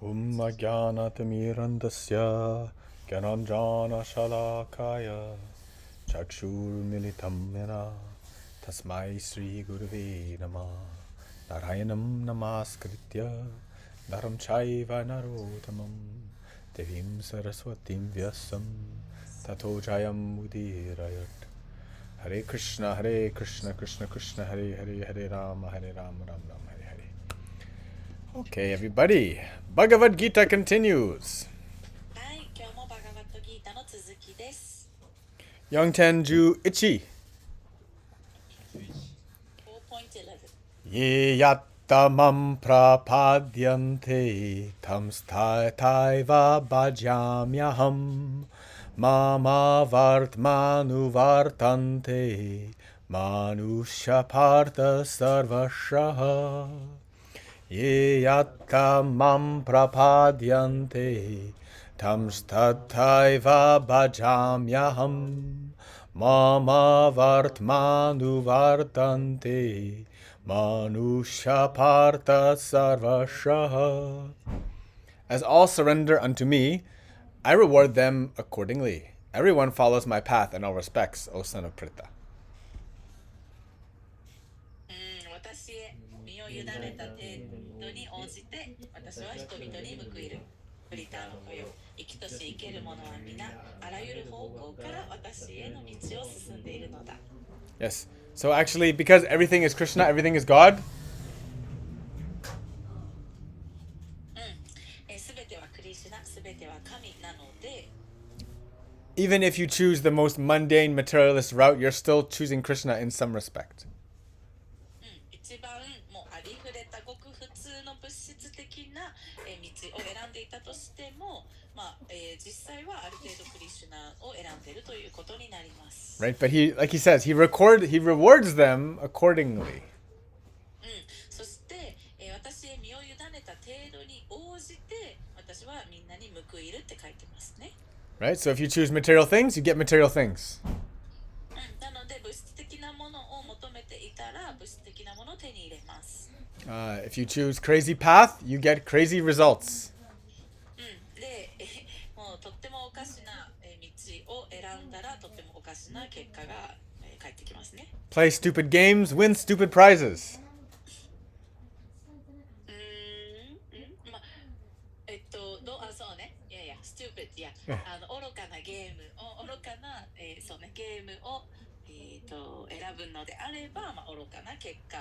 Jnanatimirandasya Gyananjana Shalakaya Chakshurmilitam Yena Tasmai Sri Gurave Namah Narayanam Namaskritya Naram Chaiva Narotamam Devim Saraswatim Vyasam Tato Jayam Udirayat. Hare Krishna, Krishna Krishna, Hare Hare, Hare Rama, Ram Ram, Hare Hare. Okay, everybody. Bhagavad Gita continues. はい、今日もバガバットギータの続きです。4.11 4.11 Ye yattamam prapadyante tam taiva bhajamyaham mama vartmanu vartante manusya partha sarvashaha Ye yattamam prapadyante tam taiva bhajamyaham mama vartmanu vartante manusya partha sarvashaha. As all surrender unto me, I reward them accordingly. Everyone follows my path in all respects, O son of Pritha. 私へ身を委ねた程度に応じて私は人々に報いる。プリタの子よ、生きとし生ける者は皆あらゆる方向から私への道を進んでいるのだ。 Yes. So actually, because everything is Krishna, everything is God. すべてはクリシュナ、すべては神なので、 Even if you choose the most mundane materialist route, you're still choosing Krishna in some respect. 一番もうありふれたごく普通の物質的な道を選んでいたとしても、実際はある程度クリシュナを選んでいるということになります。 Right? But he, like he says, he rewards them accordingly. そして、私へ身を委ねた程度に応じて私はみんなに報いるって書いてますね。 Right? So if you choose material things, you get material things. なので物質的なものを求めていたら物質的なものを手に入れます。 If you choose crazy path, you get crazy results. で、もうとってもおかしな道を選んだらとってもおかしな結果が返ってきますね。 Play stupid games, win stupid prizes. そうね。stupid、愚かなゲームを、愚かな、そうね、ゲームを、選ぶのであれば、愚かな結果、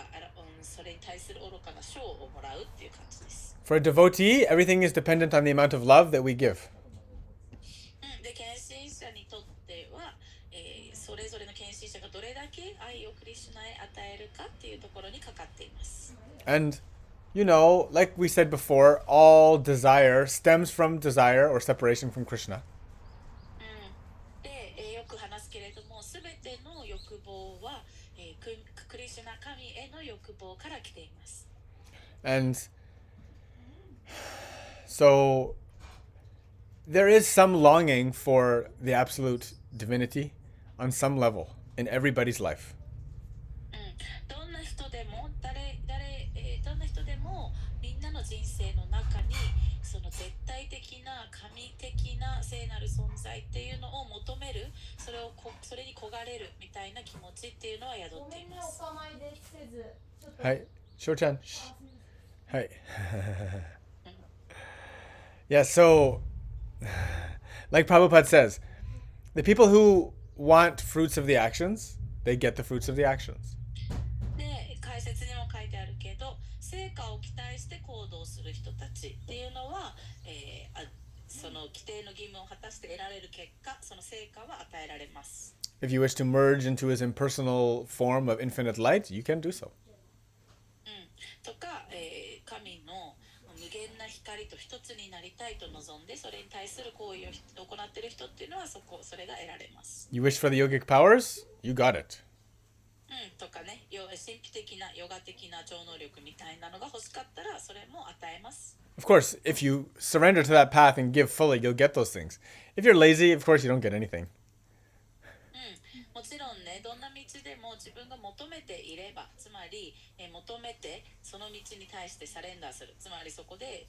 それに対する愚かな賞をもらうっていう感じです。 For a devotee, everything is dependent on the amount of love that we give. で、献身者にとっては、それぞれの献身者がどれだけ愛をクリシュナへ与えるかっていうところにかかっています。 And, you know, like we said before, all desire stems from desire or separation from Krishna. で、よく話すけれども、すべての欲望は、クリシュナ神への欲望から来ています。 And so there is some longing for the absolute divinity on some level in everybody's life. どんな人でもどんな人でもみんなの人生の中にその絶対的な神的な聖なる存在っていうのを求める、それに焦がれるみたいな気持ちっていうのは宿っています。はい、Shou-chan. Hi. Yeah, so like Prabhupada says, the people who want fruits of the actions, they get the fruits of the actions. で、解説にも書いてあるけど、成果を期待して行動する人たちっていうのは、その規定の義務を果たして得られる結果、その成果は与えられます。 If you wish to merge into his impersonal form of infinite light, you can do so. とか、神の無限な光と一つになりたいと望んで、それに対する行為を行っている人っていうのはそれが得られます。 You wish for the yogic powers? You got it. とかね、神秘的なヨガ的な超能力みたいなのが欲しかったらそれも与えます。 Of course, if you surrender to that path and give fully, you'll get those things. If you're lazy, of course, you don't get anything. もちろんね、どんな道でも自分が求めていれば、つまり、求めてその道に対してサレンダーする、つまりそこで、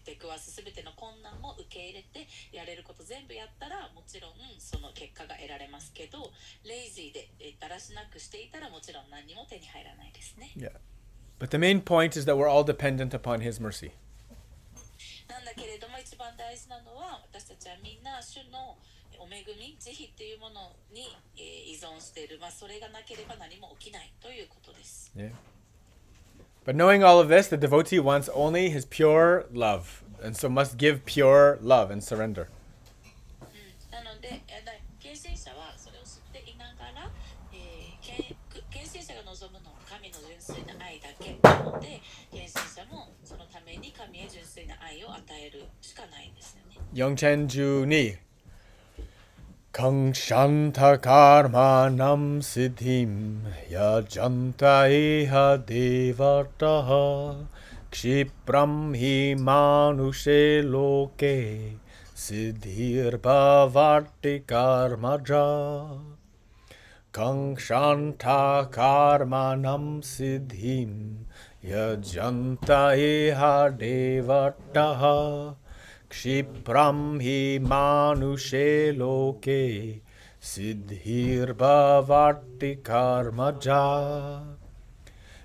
出くわす全ての困難も受け入れてやれること全部やったら、もちろんその結果が得られますけど、レイジーでだらしなくしていたらもちろん何にも手に入らないですね。 Yeah. But the main point is that we're all dependent upon His mercy. なんだけれども一番大事なのは、私たちはみんな主のお恵み、慈悲っていうものに依存している。それがなければ何も起きないということです。Yeah. But knowing all of this, the devotee wants only his pure love, and so must give pure love and surrender. なので、献身者はそれを知っていながら、献身者が望むのは神の純粋な愛だけなので、献身者もそのために神へ純粋な愛を与えるしかないんですよね。영첸주니 강šan타 karmanam siddhim yajanta iha devataha kshipram hi manushe loke siddhir bhavati karmaja 강šan타 karmanam siddhim yajanta iha devataha Kshipram hi manushe loke siddhir bhavati karmaja.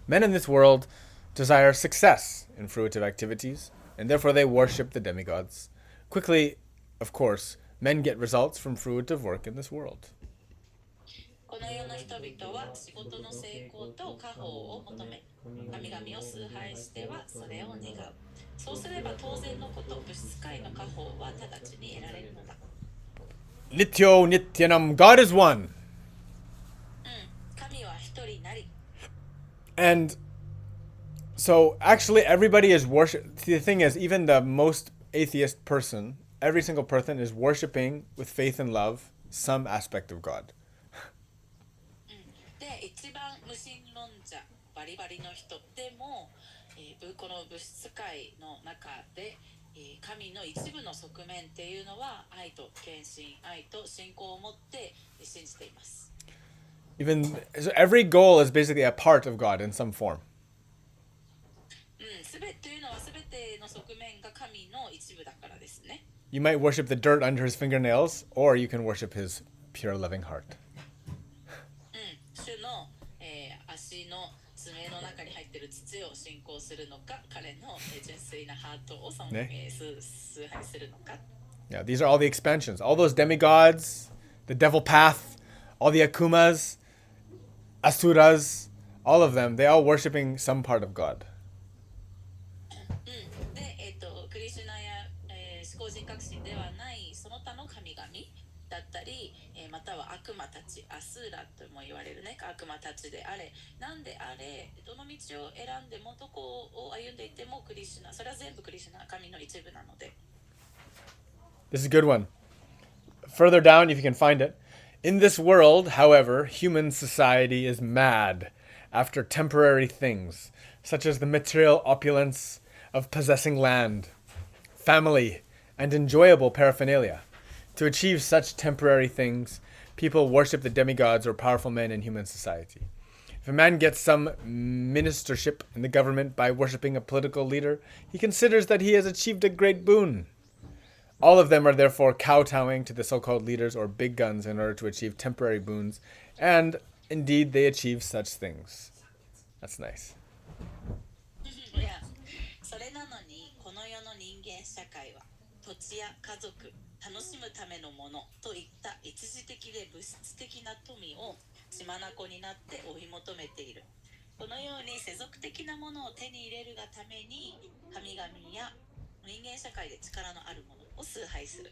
Men in this world desire success in fruitive activities, and therefore they worship the demigods. Quickly, of course, men get results from fruitive work in this world. この世の人々は仕事の成功と家宝を求め、神々を崇拝してはそれを願う。そうすれば当然のこと、物質界の家宝は直ちに得られるのだ。Nityo nityanam, God is one. 神は一人なり。 And so actually everybody is worship. The thing is, even the most atheist person, every single person is worshiping with faith and love some aspect of God. で、一番無神論者、バリバリの人でも、この物質界の中で、神の一部の側面っていうのは愛と献身、愛と信仰を持って信じています。Even so, every goal is basically a part of God in some form. すべてというのはすべての側面が神の一部だからですね。You might worship the dirt under his fingernails, or you can worship his pure loving heart. 主の、足の爪の中に入っている土を信仰するのか、彼の純粋なハートを崇拝するのか。Yeah, these are all the expansions. All those demigods, the devil path, all the akumas, asuras, all of them, they all worshiping some part of God. で、クリシュナや、思考人格心ではないその他の神々だったり、または悪魔たち、アスーラとも言われるね、悪魔たちであれ、なんであれ、どの道を選んでもどこを歩んでいてもクリシュナ、それは全部クリシュナ、神の一部なので。This is a good one. Further down, if you can find it. In this world, however, human society is mad after temporary things, such as the material opulence of possessing land, family, and enjoyable paraphernalia. To achieve such temporary things, people worship the demigods or powerful men in human society. If a man gets some ministership in the government by worshiping a political leader, he considers that he has achieved a great boon. All of them are therefore kowtowing to the so-called leaders or big guns in order to achieve temporary boons, and indeed they achieve such things. That's nice. いや、それなのにこの世の人間社会は土地や家族、楽しむためのものといった一時的で物質的な富を血眼になって追い求めている。このように世俗的なものを手に入れるがために神々や人間社会で力のあるものを崇拝する。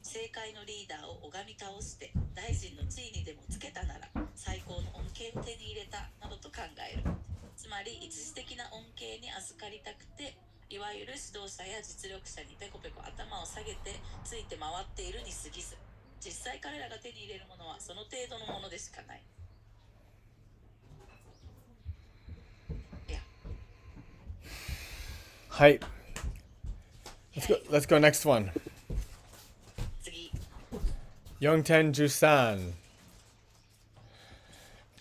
政界のリーダーを拝み倒して大臣の地位にでもつけたなら最高の恩恵を手に入れたなどと考える。つまり一時的な恩恵に預かりたくて、いわゆる指導者や実力者にペコペコ頭を下げてついて回っているに過ぎず、実際彼らが手に入れるものはその程度のものでしかない。はい。Let's go next one. 次。Yongten Jusan.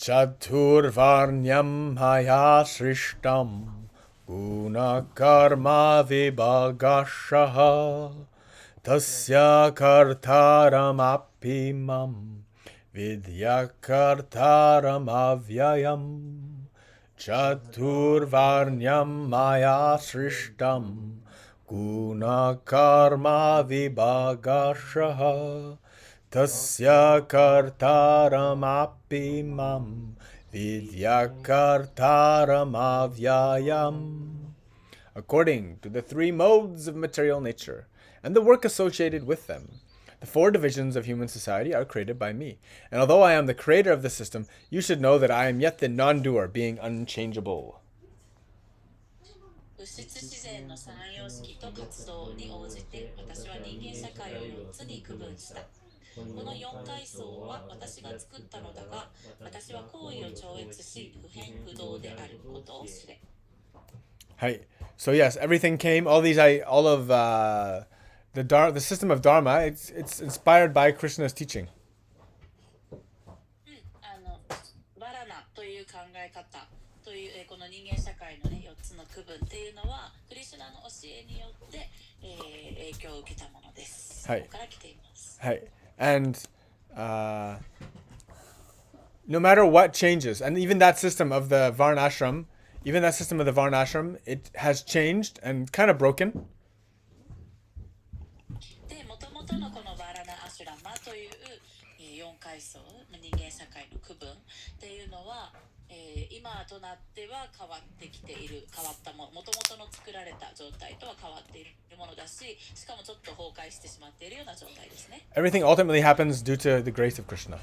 Chaturvarnyam maya srishtam guna karma vibhagashaha tasya kartaram apimam vidya kartaram avyayam. Chaturvarnyam maya srishtam guna karma vibhagashaha tasya kartaram apimam vidya kartaram avyayam. According to the three modes of material nature and the work associated with them, the four divisions of human society are created by me. And although I am the creator of the system, you should know that I am yet the non-doer, being unchangeable. 物質自然の三様式と活動に応じて私は人間社会を4つに区分した。この4階層は私が作ったのだが、私は行為を超越し不変不動であることを知れ。はい。So yes, everything came. All of the system of Dharma. It's inspired by Krishna's teaching. バラナという考え方という、この人間社会のね4つの区分っていうのはクリシュナの教えによって、影響を受けたものです。はい。そこから来ています。はい。And no matter what changes, and even that system of the Varnashram, it has changed and kind of broken. で、もともとのこのバラナアシュラマという、4階層、人間社会の区分っていうのは、今となっては変わってきている、変わったもの、もともとの作られた状態とは変わっているものだし、しかもちょっと崩壊してしまっているような状態ですね。Everything ultimately happens due to the grace of Krishna.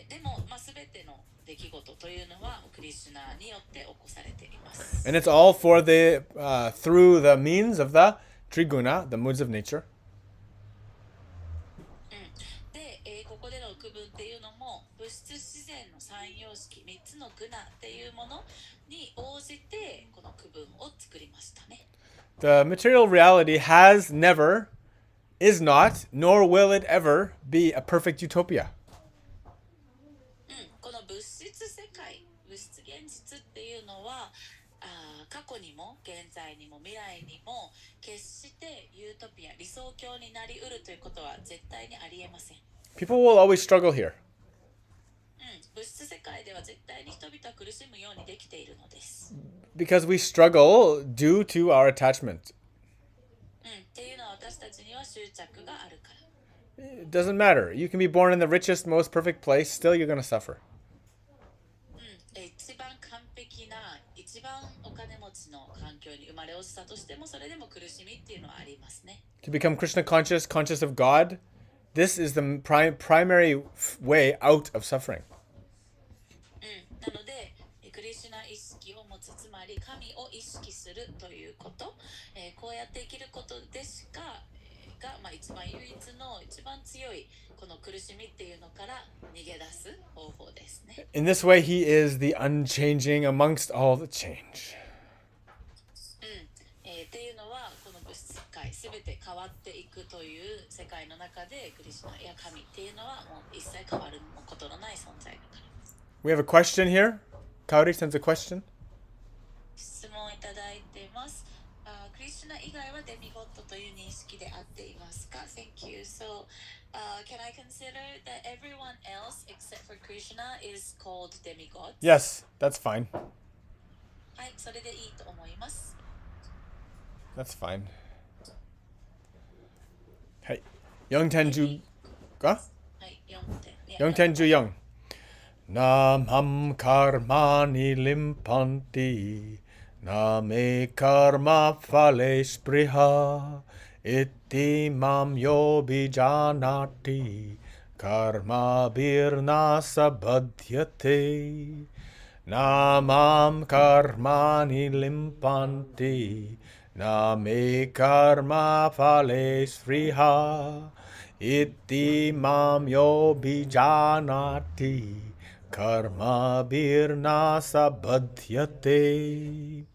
でも、全ての出来事というのはクリシュナによって起こされています。And it's all for through the means of the triguna, the moods of nature. で、ここでの区分っていうのも物質自然の三様式3つのグナっていうものに応じてこの区分を作りましたね。The material reality has never, is not, nor will it ever be a perfect utopia. この物質世界、物質現実っていうのは過去にも現在にも未来にも決してユートピア、理想郷になりうるということは絶対にありえません。People will always struggle here. 物質世界では絶対に人々は苦しむようにできているのです。Because we struggle due to our attachment. っていうのは私たちには執着があるから。It doesn't matter. You can be born in the richest, most perfect place, still you're going to suffer. 一番完璧な、一番お金持ちの環境に生まれ落ちたとしても、それでも苦しみっていうのはありますね。To become Krishna conscious, conscious of God, this is the primary way out of suffering. なので、クリシュナ意識を持つ、つまり神を意識するということ、こうやって生きることでしか、一番唯一の一番強いこの苦しみっていうのから逃げ出す方法ですね。In this way, he is the unchanging amongst all the change. っていうのはこの物質世界すべて変わっていくという世界の中でクリシュナや神っていうのはもう一切変わることのない存在だから。We have a question here. Kauri sends a question. 質問いただいています。クリシュナ以外はデミゴッドという認識で合っていますか？ Thank you. So, can I consider that everyone else except for Krishna is called demigods? Yes, that's fine. はい、それでいいと思います。That's fine. はい。4.10か？はい、4.14 Namam karmani limpanti Name karma phale spriha Iti mam yobi janati Karma birna sabadhyate Namam karmani limpanti Name karma phale spriha Iti mam yobi janati Karma birna sabadhyate.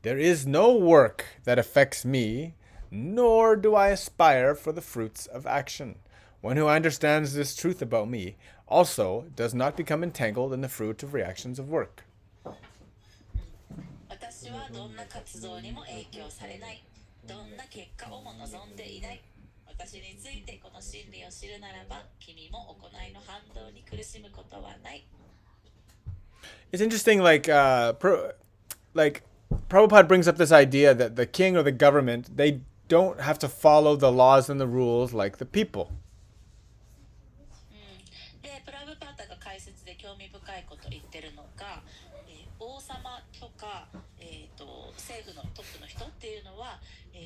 There is no work that affects me, nor do I aspire for the fruits of action. One who understands this truth about me also does not become entangled in the fruit of reactions of work. 私はどんな活動にも影響されない。どんな結果をも望んでいない。私についてこの真理を知るならば、君も行いの反動に苦しむことはない。It's interesting, like Prabhupada brings up this idea that the king or the government, they don't have to follow the laws and the rules like the people. で、プラブパータが解説で興味深いことを言ってるのが、王様とか、政府のトップの人っていうのは、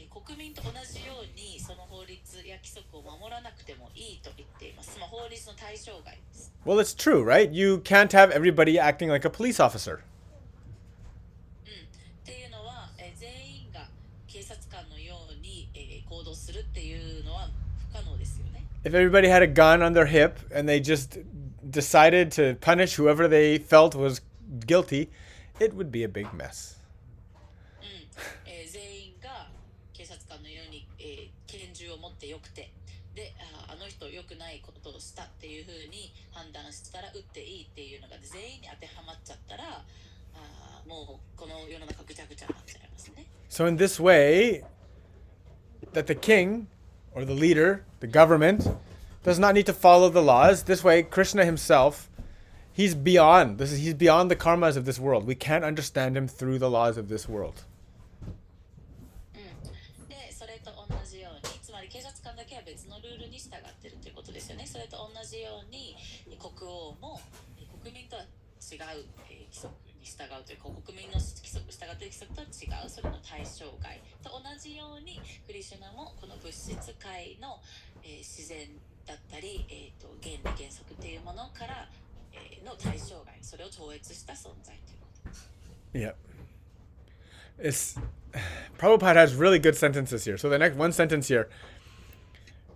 国民と同じようにその法律や規則を守らなくてもいいと言っています。まあ、法律の対象外です。Well, it's true, right? You can't have everybody acting like a police officer. っていうのは、全員が警察官のように、行動するっていうのは不可能ですよね。If everybody had a gun on their hip and they just decided to punish whoever they felt was guilty, it would be a big mess. 全員が警察官のように、拳銃を持ってよくて、で、あの人良くないことをしたっていうふうに判断したら撃っていいっていうのが全員に当てはまっちゃったら、もうこの世の中ぐちゃぐちゃになっちゃいますね。So in this way, that the king or the leader, the government, does not need to follow the laws. This way, Krishna himself, he's beyond the karmas of this world. We can't understand him through the laws of this world. で、それと同じように、つまり警察官だけは別のルールに従ってるということですよね。それと同じように、国王も国民とは違う、規則に従うという国民の規則従っている規則とは違う、それの対象外と同じように、クリシュナもこの物質界の、自然だったり、原理原則っていうものから、の対象外、それを超越した存在ということです。Yeah. Prabhupada has really good sentences here. So the next one sentence here.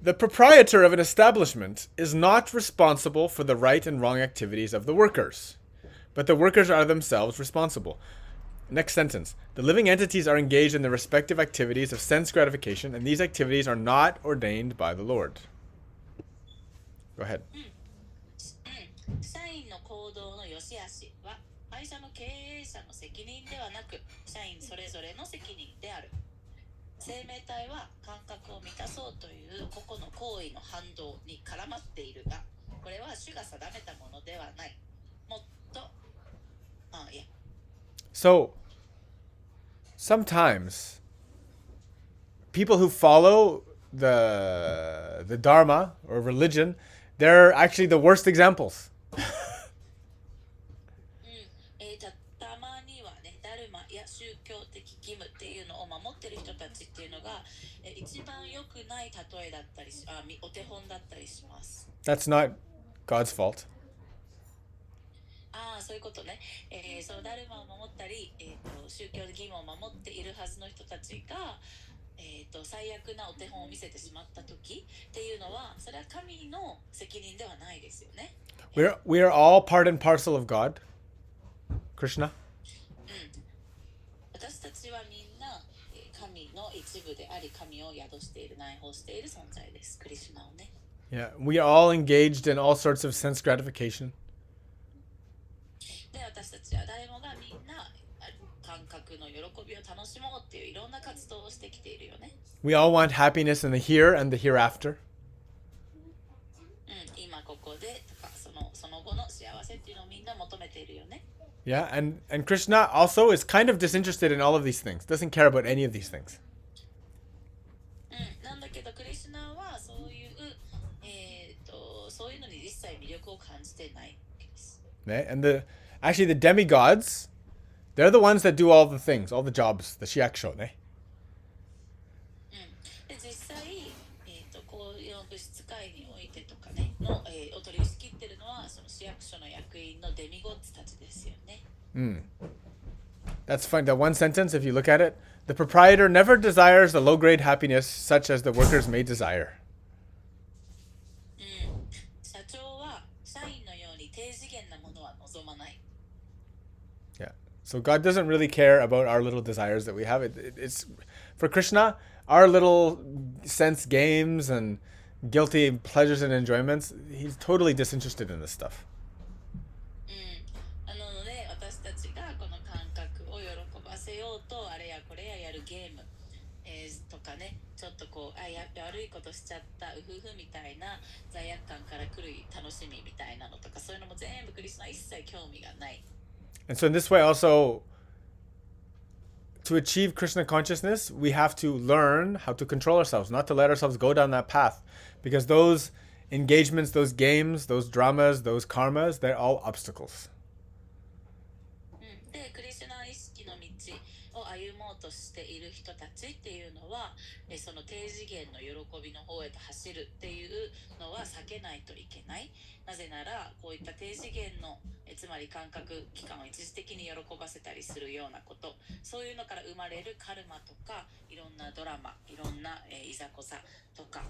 The proprietor of an establishment is not responsible for the right and wrong activities of the workers, but the workers are themselves responsible. Next sentence. The living entities are engaged in the respective activities of sense gratification, and these activities are not ordained by the Lord. Go ahead. 社員の行動の良し悪しは会社の経営者の責任ではなく、社員それぞれの責任である。生命体は感覚を満たそうという個々の行為の反動に絡まっているが、これは主が定めたものではない。もっと、So, sometimes people who follow the Dharma or religion, they're actually the worst examples. たまにはね、ダルマや宗教的義務っていうのを守ってる人たちっていうのが、一番良くない例えだったりお手本だったりします。That's not God's fault. そういうことね。そのダルマを守ったり、宗教義務を守っているはずの人たちが、最悪なお手本を見せてしまった時っていうのは、それは神の責任ではないですよね。We are all part and parcel of God. Krishna. 私たちはみんな神の一部であり、神を宿している、内包している存在です。クリシュナをね。Yeah, we are all engaged in all sorts of sense gratification. で、私たちは誰もがみんな感覚の喜びを楽しもうっていういろんな活動をしてきているよね。We all want happiness in the here and the hereafter. 今ここでとかその後の幸せっていうのをみんな求めているよね。Yeah, and Krishna also is kind of disinterested in all of these things. Doesn't care about any of these things. なんだけどクリシュナはそういうのに実際魅力を感じてないわけです。Okay? And actually the demigods, they're the ones that do all the things, all the jobs, the shiaksho, ne? で実際、こういう物質界においてとかねを取り仕切ってるのはその市役所の役員のデミゴッツたちですよね。That's fine. That one sentence, if you look at it, the proprietor never desires the low-grade happiness such as the workers may desire. 社長は社員のように低次元なものは望まない。Yeah. So God doesn't really care about our little desires that we have. It's for Krishna, our little sense games and guilty pleasures and enjoyments, he's totally disinterested in this stuff. なので私たちがこの感覚を喜ばせようとあれやこれややるゲーム、とかね、ちょっとこうやって悪いことしちゃったうふふみたいな罪悪感から来る楽しみみたいなのとか、そういうのも全部クリスナは一切興味がない。 And so in this way also, to achieve Krishna consciousness, we have to learn how to control ourselves, not to let ourselves go down that path. Because those engagements, those games, those dramas, those karmas, they're all obstacles. でクリスナ意識の道を歩もうとしている人たちっていうのは、その低次元の喜びの方へと走るっていうのは避けないといけない。なぜならこういった低次元のつまり感覚器官を一時的に喜ばせたりするようなこと、そういうのから生まれるカルマとかいろんなドラマ、いろんな、いざこざとか、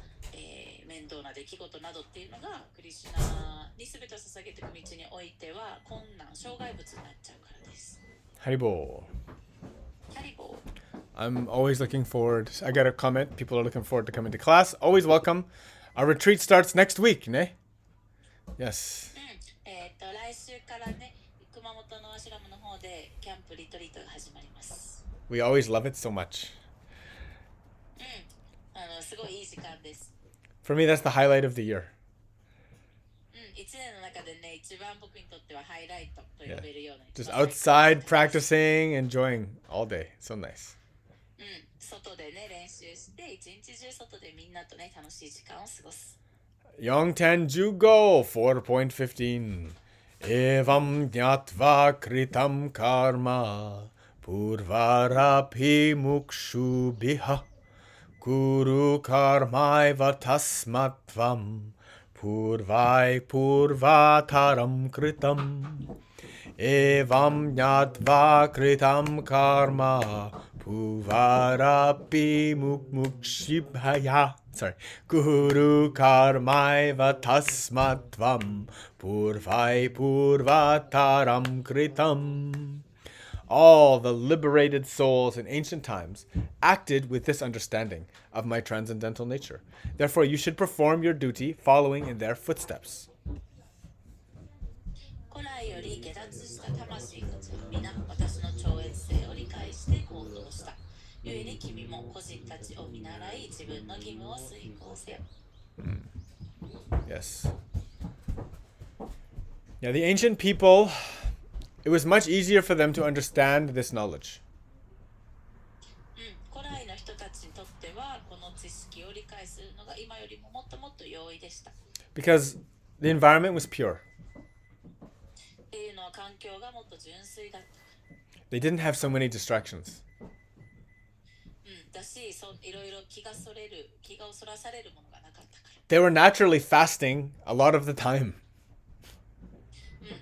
面倒な出来事などっていうのがクリシュナに全てを捧げていく道においては困難、障害物になっちゃうからです。Haribo. ハリボー。I'm always looking forward. I got a comment. People are looking forward to coming to class. Always welcome. Our retreat starts next week, ne? Yes. 来週からね、熊本のアシュラムの方でキャンプリトリートが始まります。We always love it so much. すごいいい時間です。For me, that's the highlight of the year. 一年の中でね、一番僕にとってはハイライトと呼べるような。Just outside practicing, enjoying all day. So nice. 外でね、練習して、一日中外でみんなとね、楽しい時間を過ごす。Yongten Jugo 4.15 Evam Jnatva Kritam Karma Purvarapi Mukshu Biha Guru Karmaiva Tasmatvam Purvai Purvataram Kritam Evam Jnatva Kritam Karma Purvarapi Mukshibhaya Sorry. Guru karmaiva tasmatvam purvai purvataram kritam. All the liberated souls in ancient times acted with this understanding of my transcendental nature. Therefore, you should perform your duty following in their footsteps. 古来より下脱した魂たちは皆私の超越性を理解して行動した。故に君も個人たちを見習い自分の義務を遂行せよ。Yes. Yeah, the ancient people, it was much easier for them to understand this knowledge. 古来の人たちにとってはこの知識を理解するのが今よりももっともっと容易でした。Because the environment was pure. っていうのは環境がもっと純粋だった。They didn't have so many distractions. だし、いろいろ気がそらされるものがなかったから。They were naturally fasting a lot of the time.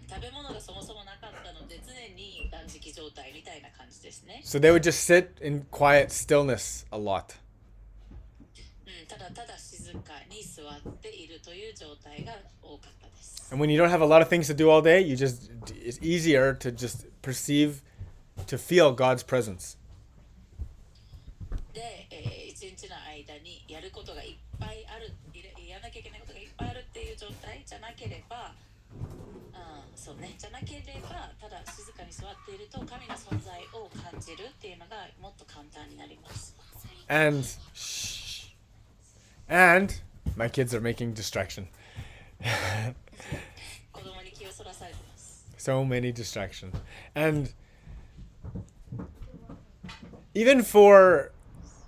食べ物がそもそもなかったので常に断食状態みたいな感じですね。So they would just sit in quiet stillness a lot. ただただ静かに座っているという状態が多かったです。And when you don't have a lot of things to do all day, it's easier to just perceive, to feel God's presence. で、一日の間にやることがいっぱいある、やらなきゃいけないことがいっぱいあるっていう状態じゃなければ、じゃなければただ静かに座っていると神の存在を感じるっていうのがもっと簡単になります。And my kids are making distraction. 子供に気をそらされてます。So many distractions. And even for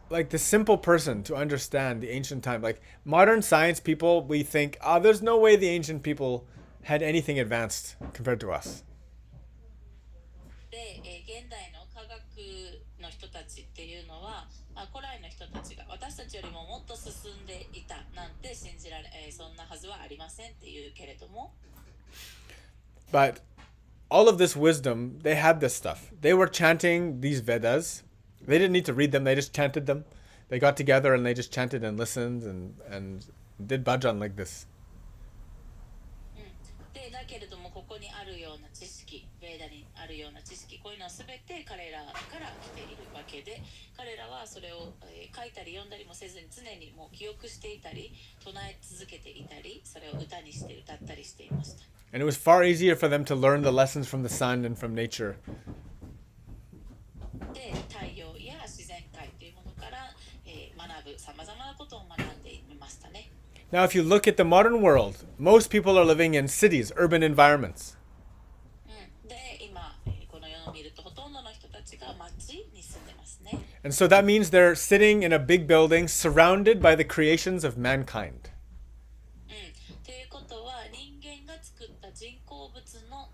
like the simple person to understand the ancient time, like modern science people, we think, there's no way the ancient people had anything advanced compared to us. で、現代の科学の人たちっていうのは、古来の人たちが私たちよりももっと進んでいたなんて信じられ、そんなはずはありませんっていうけれども。But all of this wisdom, they had this stuff. They were chanting these Vedas. They didn't need to read them. They just chanted them. They got together and they just chanted and listened and did bhajan like this. でだけれどもここにあるような知識、ベーダにあるような知識きこういうのは全て彼らから来ているわけで、彼らはそれを、書いたり読んだりもせずに常にもう記憶していたり唱え続けていたり、それを歌にして歌ったりしていました。And it was far easier for them to learn the lessons from the sun and from nature. で、太陽や自然界というものから、学ぶさまざまなことを学んでいましたね。Now, if you look at the modern world, most people are living in cities, urban environments. で、今、この世を見るとほとんどの人たちが街に住んでますね。And so that means they're sitting in a big building surrounded by the creations of mankind. ということは人間が作った人工物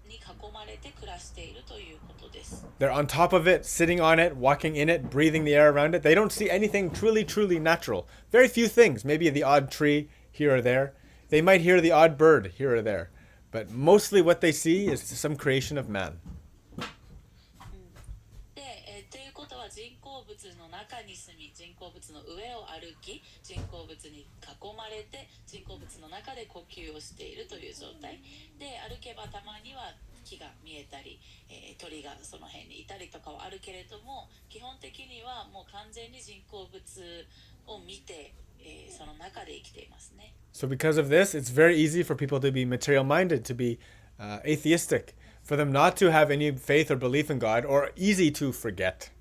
に囲まれて暮らしているということです。They're on top of it, sitting on it, walking in it, breathing the air around it. They don't see anything truly, truly natural. Very few things, maybe the odd tree here or there. They might hear the odd bird here or there. But mostly what they see is some creation of man. で、ということは人工物の中に住み、人工物の上を歩き、人工物に囲まれて、人工物の中で呼吸をしているという状態で、歩けばたまには木が見えたり、鳥がその辺にいたりとかはあるけれども、基本的にはもう完全に人工物を見て、その中で生きていますね。So because of this, it's very easy for people to be material minded, to be atheistic, for them not to have any faith or belief in God, or easy to forget.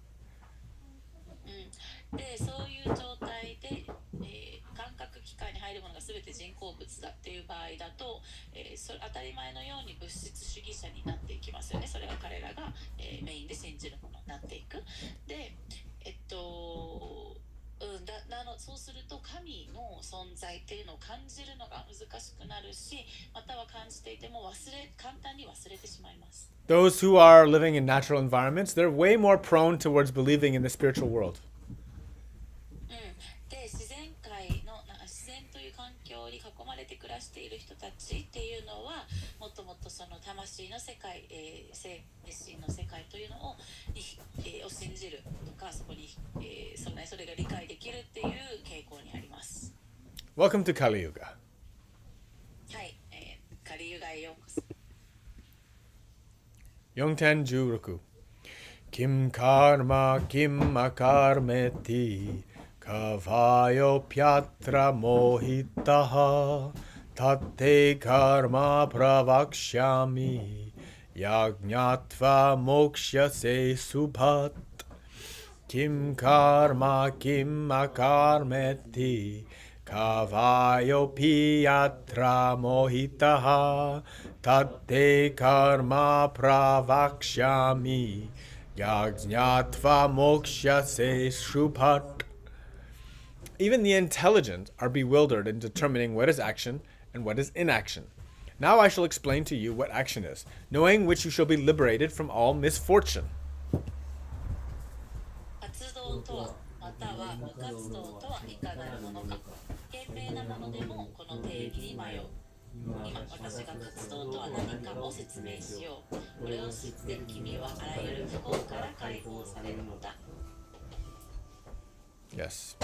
で、そういう状態で、感覚器官に入るものが全て人工物だっていう場合だと、それ当たり前のように物質主義者になっていきますよね。それが彼らが、メインで信じるものになっていく。で、そうすると神の存在っていうのを感じるのが難しくなるし、または感じていても簡単に忘れてしまいます。Those who are living in natural environments, they're way more prone towards believing in the spiritual world. で、自然という環境に囲まれて暮らしている人たちっていうのは、もっともっとその魂の世界、精神の世界というのを信じるとか、そこに、それが理解できるっていう傾向にあります。Welcome to Kali Yuga. はい、カリユガへようこそ。4.16 Kim karma kim akarmeti kavayo pyatra mohitaha tatte karma pravakshami yajñatva moksha se subhat Kim karma kim akarmeti kavayo pyatra mohitaha tatte karma pravakshami yajñatva moksha se shubhat. Even the intelligent are bewildered in determining what is action and what is inaction. Now I shall explain to you what action is, knowing which you shall be liberated from all misfortune. 活動とはまたは無活動とはいかなるものか。賢明なものでもこの定義に迷う。今私が活動とは何かを説明しよう。これを知って君はあらゆる不幸から解放されるのだ。Yes.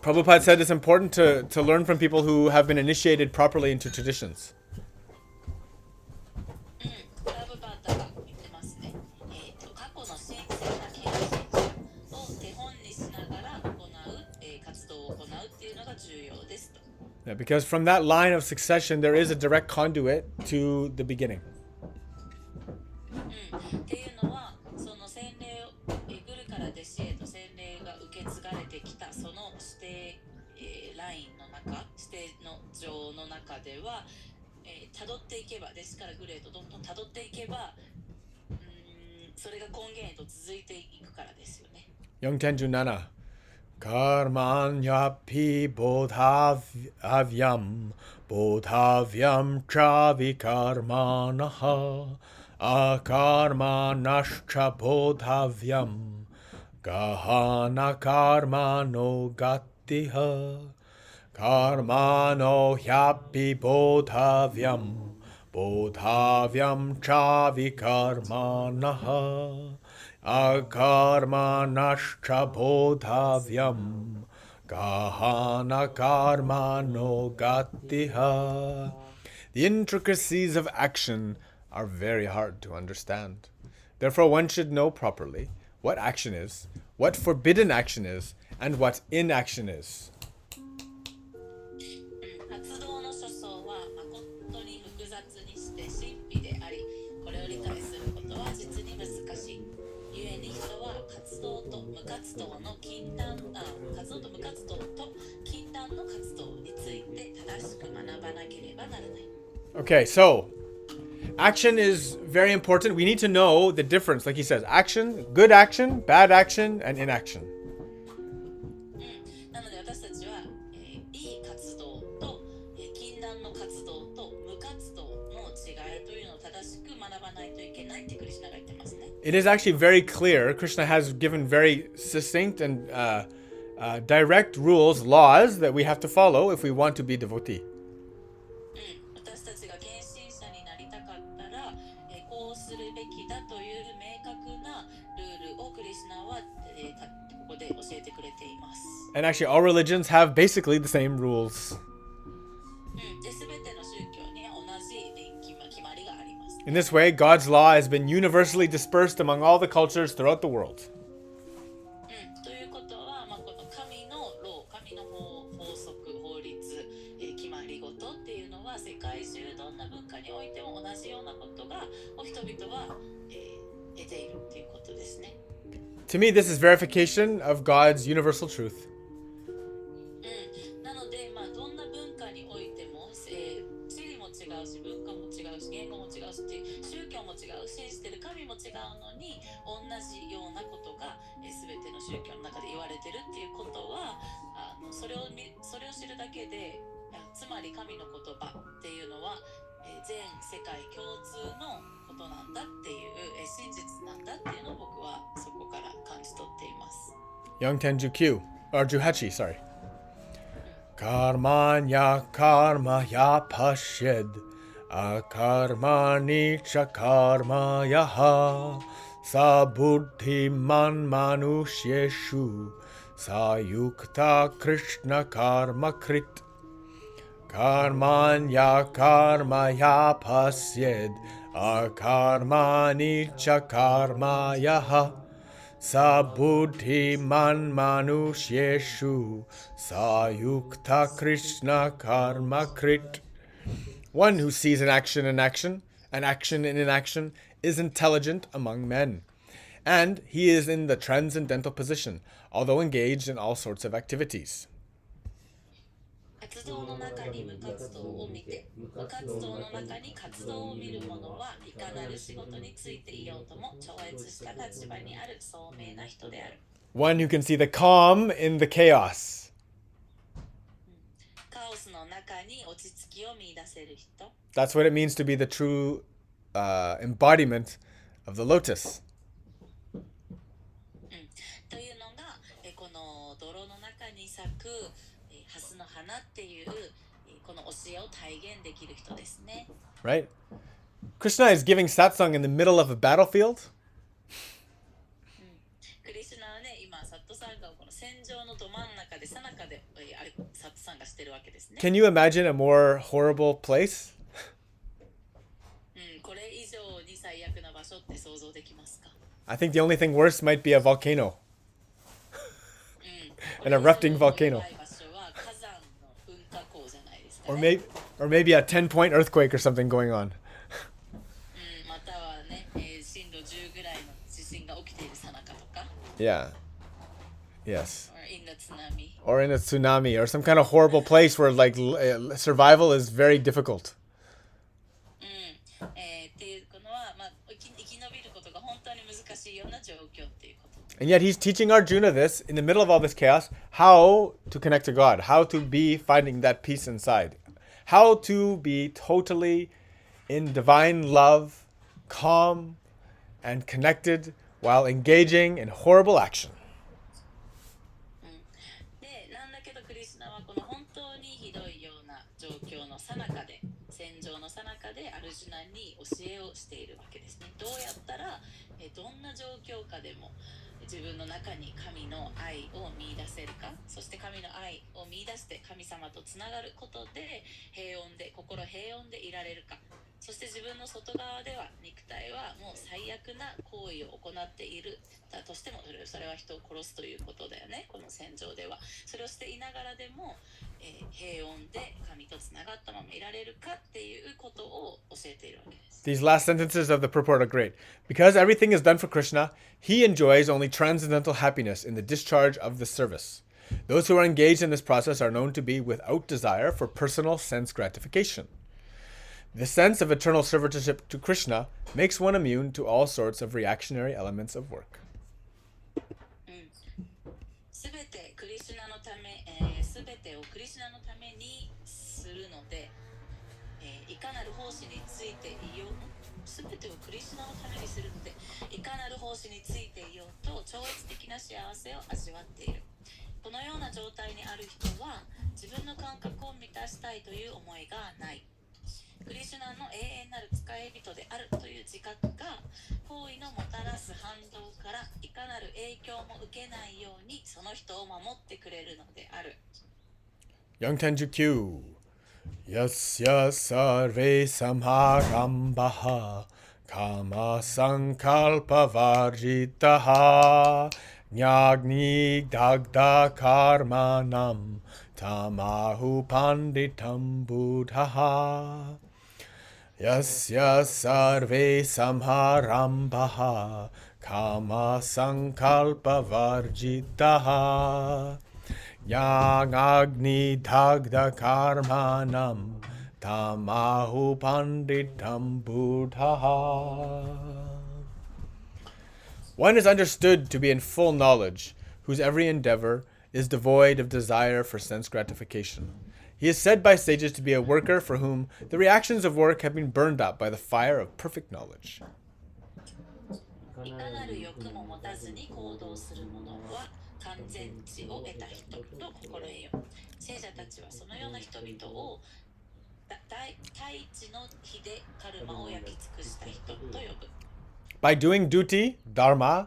Prabhupada said it's important to learn from people who have been initiated properly into traditions. プラブバータが言ってますね。過去の神聖な献身者を手本にしながら行う、活動を行うっていうのが重要ですと。Yeah, because from that line of succession, there is a direct conduit to the beginning. っていうのは、その洗礼を、グルから弟子へと洗礼が受け継がれてきたその指定、ラインの中、指定の上の中では、辿っていけば、弟子からグルへとどんどん辿っていけば、それが根源へと続いていくからですよね。4.17 Karmanyapi bodhavyam cha vikarmanaha akarmanascha bodhavyam gahana karmano gattiha karmano hyapi bodhavyam cha vikarmanaha akarmanascha bodhavyam gahana karmano gattiha. The intricacies of action are very hard to understand. Therefore, one should know properly what action is, what forbidden action is, and what inaction is. 活動の諸相は誠に複雑にして神秘であり、これを理解することは実に難しい。故に人は活動と無活動の禁断、活動と無活動と禁断の活動について正しく学ばなければならない。Okay, so action is very important. We need to know the difference, like he says, action, good action, bad action, and inaction. なので私たちは、いい活動と、禁断の活動と無活動の違いというのを正しく学ばないといけないってクリシュナが言ってますね。It is actually very clear. Krishna has given very succinct and direct rules, laws that we have to follow if we want to be devotee. 私たちが献身者になりたかったら、こうするべきだという明確なルールをクリシュナは、ここで教えてくれています。And actually, all religions have basically the same rules. で、すべての宗教に同じ決まりがあります。In this way, God's law has been universally dispersed among all the cultures throughout the world. ということは、この神の老、神の法則、法律、決まり事っていうのは世界中どんな文化においても同じようなことが人々は、得ているっていうことですね。To me, this is verification of God's universal truth. なので、どんな文化においても、地理も違うし、文化も違うし、言語も違うし、宗教も違う、信じてる神も違うのに、同じようなことがすべての宗教の中で言われてるっていうことは、それを知るだけで、つまり神の言葉っていうのは、全世界共通のことなんだっていう、真実なんだっていうのを僕はそこから感じ取っています。410 or Juhachi, sorry. Karmanya karmaya pashyed akarmani cha karmayaha sabuddhiman manusyeshu sayukta krishna karma krit. Karmanya karmaya pasyed akarmani cha karmayaha sabuddhiman manusyeshu sayukta krishna karma krit. One who sees an action in action, an action in inaction, is intelligent among men, and he is in the transcendental position, although engaged in all sorts of activities. 活動の中に無活動を見て、無活動の中に活動を見る者はいかなる仕事についていようとも超越した立場にある聡明な人である。One who can see the calm in the chaos. カオスの中に落ち着きを見出せる人。That's what it means to be the true embodiment of the lotus. というのが、この泥の中に咲くハスの花っていうこの教えを体現できる人ですね。Right? Krishna is giving satsang in the middle of a battlefield. クリシュナはね、今サットサンガをこの戦場のど真ん中で、最中でサットサンガしてるわけですね。Can you imagine a more horrible place? これ以上に最悪な場所って想像できますか？ I think the only thing worse might be a volcano. An erupting volcano. Or maybe a 10-point earthquake or something going on. Yeah. Yes. Or in a tsunami or some kind of horrible place where like survival is very difficult. And yet he's teaching Arjuna this, in the middle of all this chaos, how to connect to God, how to be finding that peace inside, how to be totally in divine love, calm, and connected while engaging in horrible action. で、なんだけどクリシュナはこの本当にひどいような状況の最中で、戦場の最中でアルジュナに教えをしているわけですね。どうやったらどんな状況下でも自分の中に神の愛を見出せるか、そして神の愛を見出して神様とつながることで平穏で心平穏でいられるか、そして自分の外側では肉体はもう最悪な行為を行っているだとしても、それは人を殺すということだよね、この戦場では。それをしていながらでも、平穏で神とつながったままいられるかっていうことを教えているわけです。These last sentences of the purport are great. Because everything is done for Krishna, he enjoys only transcendental happiness in the discharge of the service. Those who are engaged in this process are known to be without desire for personal sense gratification. The sense of eternal servitorship to Krishna makes one immune to all sorts of reactionary elements of work. すべてクリシュナのため、すべてをクリシュナのためにするので、いかなる奉仕についていよう、すべてをクリシュナのためにするので、いかなる奉仕についていようと超越的な幸せを味わっている。このような状態にある人は自分の感覚を満たしたいという思いがない。クリシュナの永遠なる使い人であるという自覚が行為のもたらす反動からいかなる影響も受けないようにその人を守ってくれるのである。419 Yasya sarve samharambaha kama sankalpa varjitaha Nyagni dagda karmanam tamahu panditam buddhaha Yasya sarve samharambaha kama sankalpa varjitaha Yagni dagda karmanam tamahu panditam buddhaha. One is understood to be in full knowledge, whose every endeavor is devoid of desire for sense gratification. He is said by sages to be a worker for whom the reactions of work have been burned up by the fire of perfect knowledge. いかなる欲も持たずに行動する者は完全知を得た人と心得よ。聖者たちはそのような人々を大地の火でカルマを焼き尽くした人と呼ぶ。By doing duty, dharma,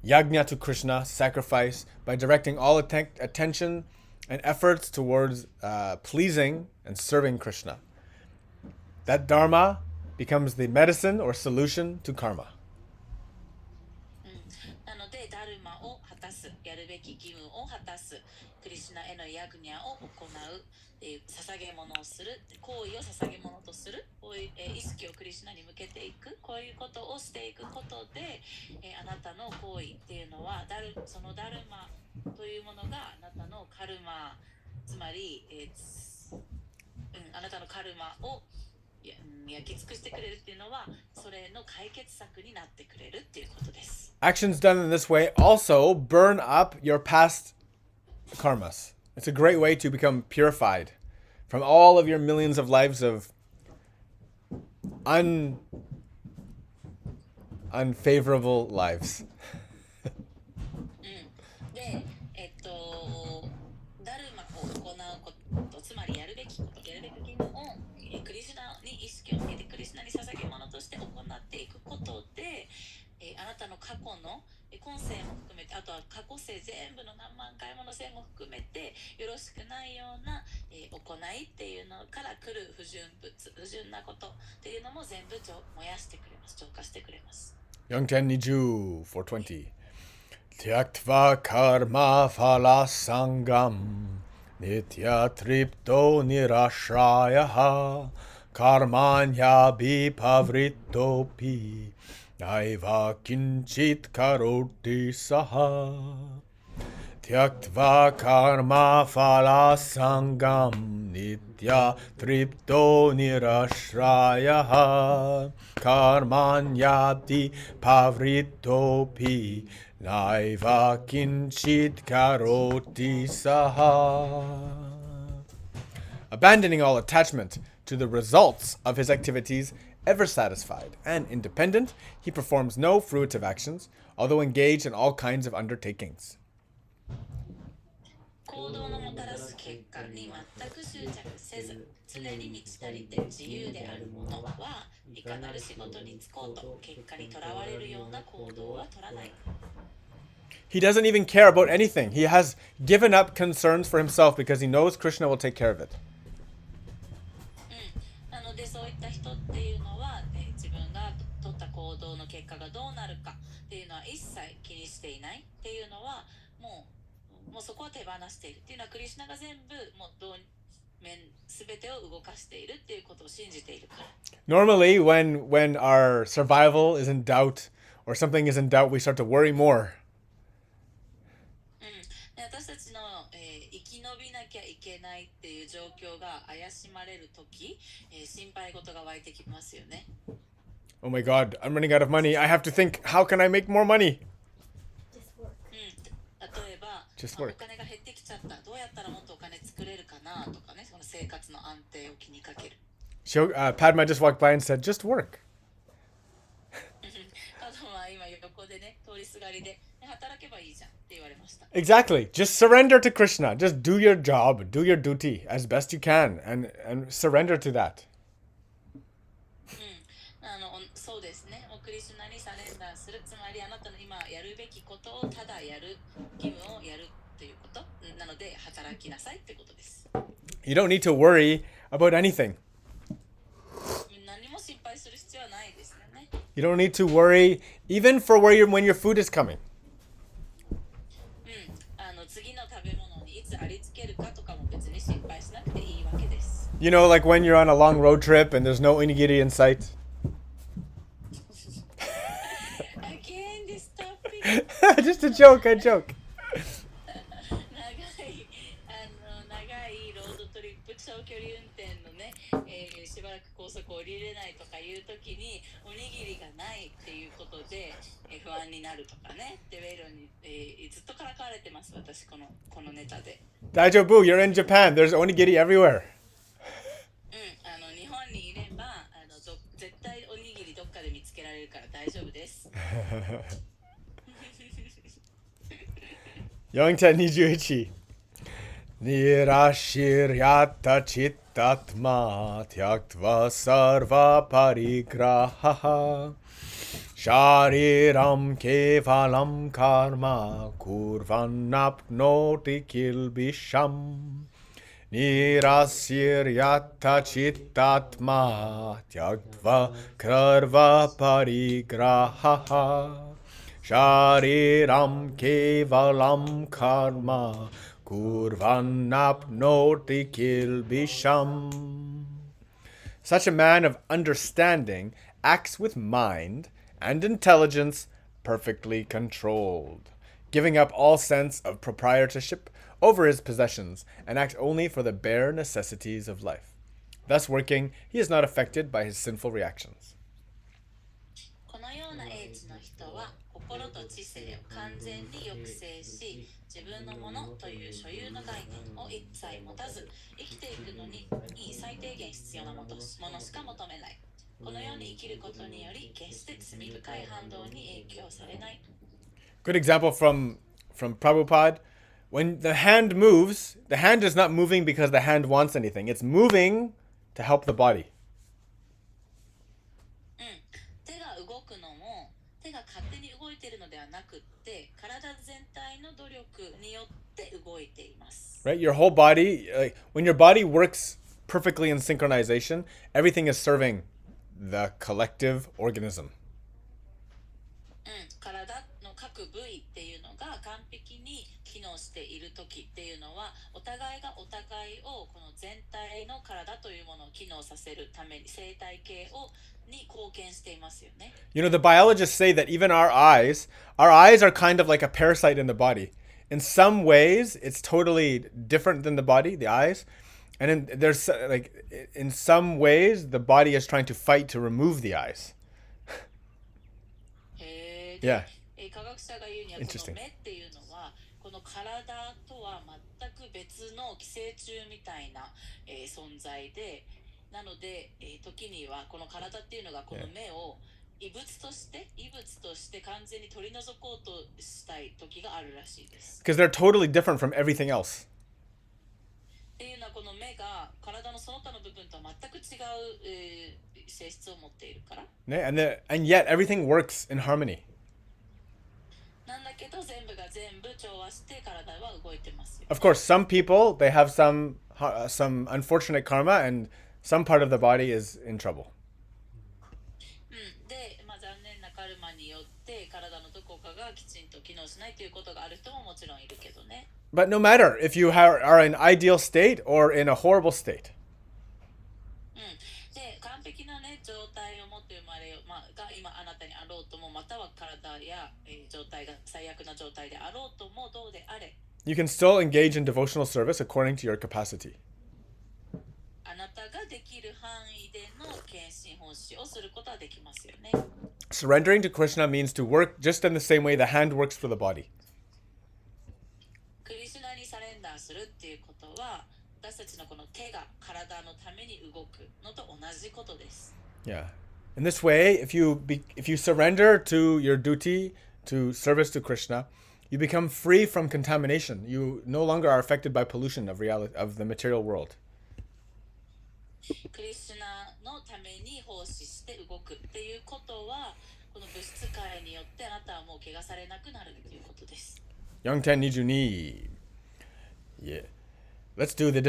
yajna to Krishna, sacrifice, by directing all attention and efforts towards pleasing and serving Krishna, that dharma becomes the medicine or solution to karma. なので、ダルマを果たす、やるべき義務を果たす、クリシュナへのヤグニャを行う、捧げ物をする、行為を捧げ物とする、こういう意識をクリシュナに向けていく、こういうことをしていくことで、あなたの行為っていうのはそのダルマというものがあなたのカルマ、つまり、あなたのカルマを焼き尽くしてくれるっていうのはそれの解決策になってくれるっていうことです。Actions done in this way also burn up your past karmas. It's a great way to become purified from all of your millions of lives of unfavorable lives. で、ダルマを行うこと、つまりやるべきこと、やるべき義務をクリシュナに意識を向けてクリシュナに捧げ物として行っていくことで、あなたの過去の今世も含めて、あとは過去世全部の何万回もの世も含めてよろしくないような、行いっていうのから来る不純なことっていうのも全部燃やしてくれます、浄化してくれます。420 420 Tyaktva karma phala sangam Nitya tripto nirashrayaha Karmanya bhipavritopi Naiva kinchit karoti saha Tyaktva karma phala sangam Nitya tripto nirashrayaha Karmanyati pavritopi Naiva kinchit karoti saha. Abandoning all attachment to the results of his activities, ever satisfied and independent, he performs no fruitive actions, although engaged in all kinds of undertakings. 行動のもたらす結果に全く執着せず、常に満ち足りて自由である者はいかなる仕事に就こうと結果にとらわれるような行動は取らない。He doesn't even care about anything. He has given up concerns for himself because he knows Krishna will take care of it. なのでそういった人っていうのは、自分が取った行動の結果がどうなるかっていうのは一切気にしていないっていうのはもうそこは手放しているっていうのはクリシュナが全部もう全てを動かしているっていうことを信じているから。Normally, when our survival is in doubt or something is in doubt, we start to worry more. で私たちの、生き延びなきゃいけないっていう状況が怪しまれるとき、心配事が湧いてきますよね。Oh my God, I'm running out of money. I have to think, how can I make more money? 例えば、Just お work. 金が減ってきちゃった。どうやったらもっとお金作れるかなとかね、その生活の安定を気にかける。Padma just walked by and said, just work. あとは今横でね、通りすがりで働けばいいじゃんって言われました。Exactly. Just surrender to Krishna. Just do your job, do your duty as best you can, and surrender to that. そうですね。クリシュナにサレンダーする。つまりあなたの今やるべきことをただやる、義務をやるということ。なので働きなさいってことです。You don't need to worry about anything. 何も心配する必要はないですよね。You don't need to worry even for when your food is coming. 次の食べ物にいつありつけるかとかも別に心配しなくていいわけです。You know, like when you're on a long road trip and there's no onigiri in sight. Again, this topic. Just a joke, a joke. 長いロードトリップ長距離運転のね、しばらく高速降りれないとかいう時におにぎりがないっていうことで、不安になるとかね、でベロに、ずっとからかわれてます私このネタで。Daijobu, you're in Japan. There's onigiri everywhere. 日本にいれば絶対おにぎりどっかで見つけられるから大丈夫です。421. Nirashiryata chittatma tyaktva sarva parigraha shariram kevalam karma kurvanapnoti kilbisham Nirashiryata chittatma tyaktva karva parigraha Shariram kevalam karma kurvanapnoti kilbisham. Such a man of understanding acts with mind and intelligence perfectly controlled, giving up all sense of proprietorship over his possessions and acts only for the bare necessities of life. Thus working, he is not affected by his sinful reactions. このような英知の人は心と知性を完全に抑制し、自分のものという所有の概念を一切持たず、生きていくのに最低限必要なものしか求めない。このように生きることにより、決して罪深い反動に影響されない。Good example from Prabhupada. When the hand moves, the hand is not moving because the hand wants anything. It's moving to help the body. 手が動くのも手が勝手に動いているのではなくって、体全体の努力によって動いています。Right? Your whole body, when your body works perfectly in synchronization, everything is serving the collective organism. 体の各部位っていうのが完璧に機能している時っていうのは、お互いがお互いをこの全体の体というものを機能させるために生態系に貢献していますよね。You know, the biologists say that even our eyes are kind of like a parasite in the body. In some ways, it's totally different than the body, the eyes. And in some ways, the body is trying to fight to remove the eyes. へー。 Yeah. 科学者が言うには、この目っていうのはこの体とは全く別の寄生虫みたいな、存在で、なので、時にはこの体っていうのがこの目を異物として完全に取り除こうとしたい時があるらしいです。Because they're totally different from everything else. っていうのはこの目が体のその他の部分とは全く違う、性質を持っているから。And yet everything works in harmony. なんだけど全部が全部調和して体は動いてますよ。Of course, some people they have some unfortunate karma, and some part of the body is in trouble. で、残念なカルマによって体のどこかがきちんと機能しないということがある人ももちろんいるけどね。But no matter if you are in ideal state or in a horrible state, で、完璧なね状態を持って生まれよ、が今あなたにあろうとも、または体や、状態が最悪な状態であろうともどうであれ、you can still engage in devotional service according to your capacity. あなたができる範囲での献身奉仕をすることはできますよね。Surrendering to Krishna means to work just in the same way the hand works for the body. クリシュナにサレンダーするっていうことは、私たちのこの手が体のために動くのと同じことです。Yeah. In this way, if you surrender to your duty to service to Krishna, you become free from contamination. You no longer are affected by pollution of the material world. クリシュナのために奉仕して動くっていうことは、この物質界によってあなたはもう汚されなくなるっていうことです。422. Yeah. Let's do the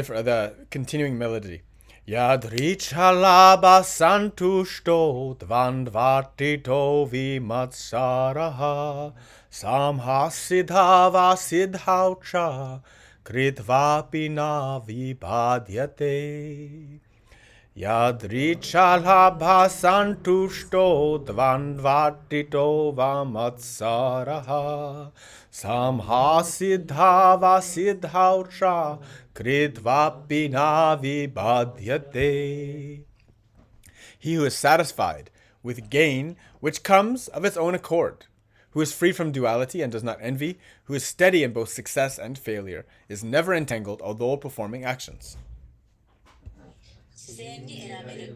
continuing melody. Yadricha laba santushto dvandvatito vimatsaraha samha siddhava siddhaucha kritvapi na vibhadyate. Yadricha labha santushto dvandvatito vamatsaraha samha siddhava siddhaucha kritvapi na vibhadyate. He who is satisfied with gain which comes of its own accord, who is free from duality and does not envy, who is steady in both success and failure, is never entangled although performing actions. 自然に得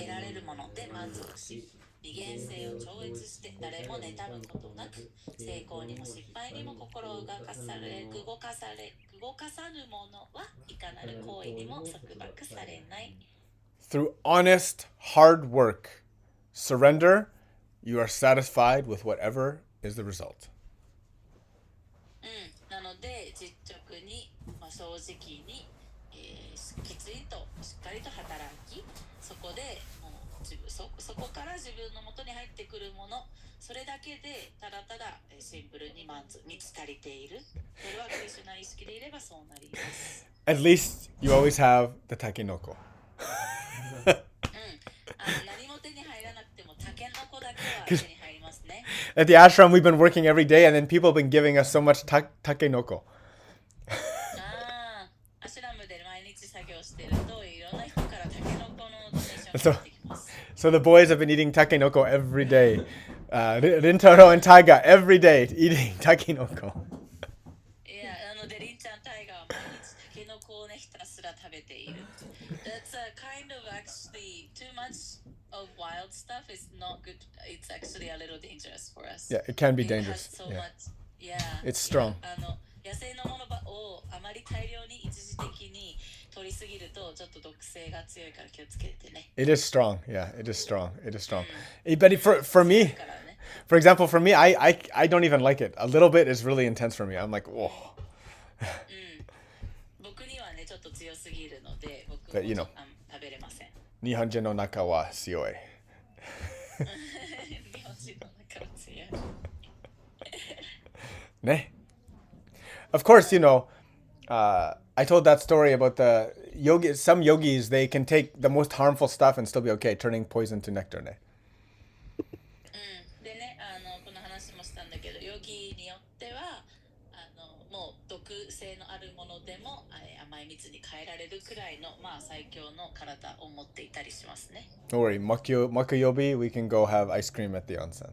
られるもので満足し、二元性を超越して誰も妬むことなく、成功にも失敗にも心を動かさぬものはいかなる行為にも束縛されない。Through honest, hard work, surrender, you are satisfied with whatever is the result. なので実直に、正直に、きちんとしっかりと働き、そこでもうそこから自分の元に入ってくるもの、それだけでただただシンプルに満足足りている。それはクリシュナ意識でいればそうなります。At least you always have the takenoko. 何も手に入らなくてもタケノコだけは手に入りますね。At the ashram, we've been working every day, and then people have been giving us so much takenoko. アシュラムで毎日作業してるといろんな人からタケノコのドネーションが出てきます。So the boys have been eating takenoko every day. Rintaro and Taiga every day eating takenoko. いや、でリンちゃん、タイガーは毎日タケノコをねひたすら食べている。That's a kind of actually too much of wild stuff is not good. It's actually a little dangerous for us. Yeah, it can be dangerous. It has so much. Yeah. It's strong. 野生のものをあまり大量に一時的に取りすぎるとちょっと毒性が強いから気をつけてね。It is strong. Yeah, it is strong. It is strong. But for me, for example, for me, I don't even like it. A little bit is really intense for me. I'm like, whoa. 僕にはねちょっと強すぎるので僕も But, you know, 食べれません。日本人の中は強い。日本人の中は強い。ね。Of course, you know, I told that story about the some yogis, they can take the most harmful stuff and still be okay, turning poison to nectar. ね。でね、この話もしたんだけど、ヨギによってはもう毒性のあるものでも甘い蜜に変えられるくらいの最強の体を持っていたりしますね。Don't worry, Makuyobi, we can go have ice cream at the onsen.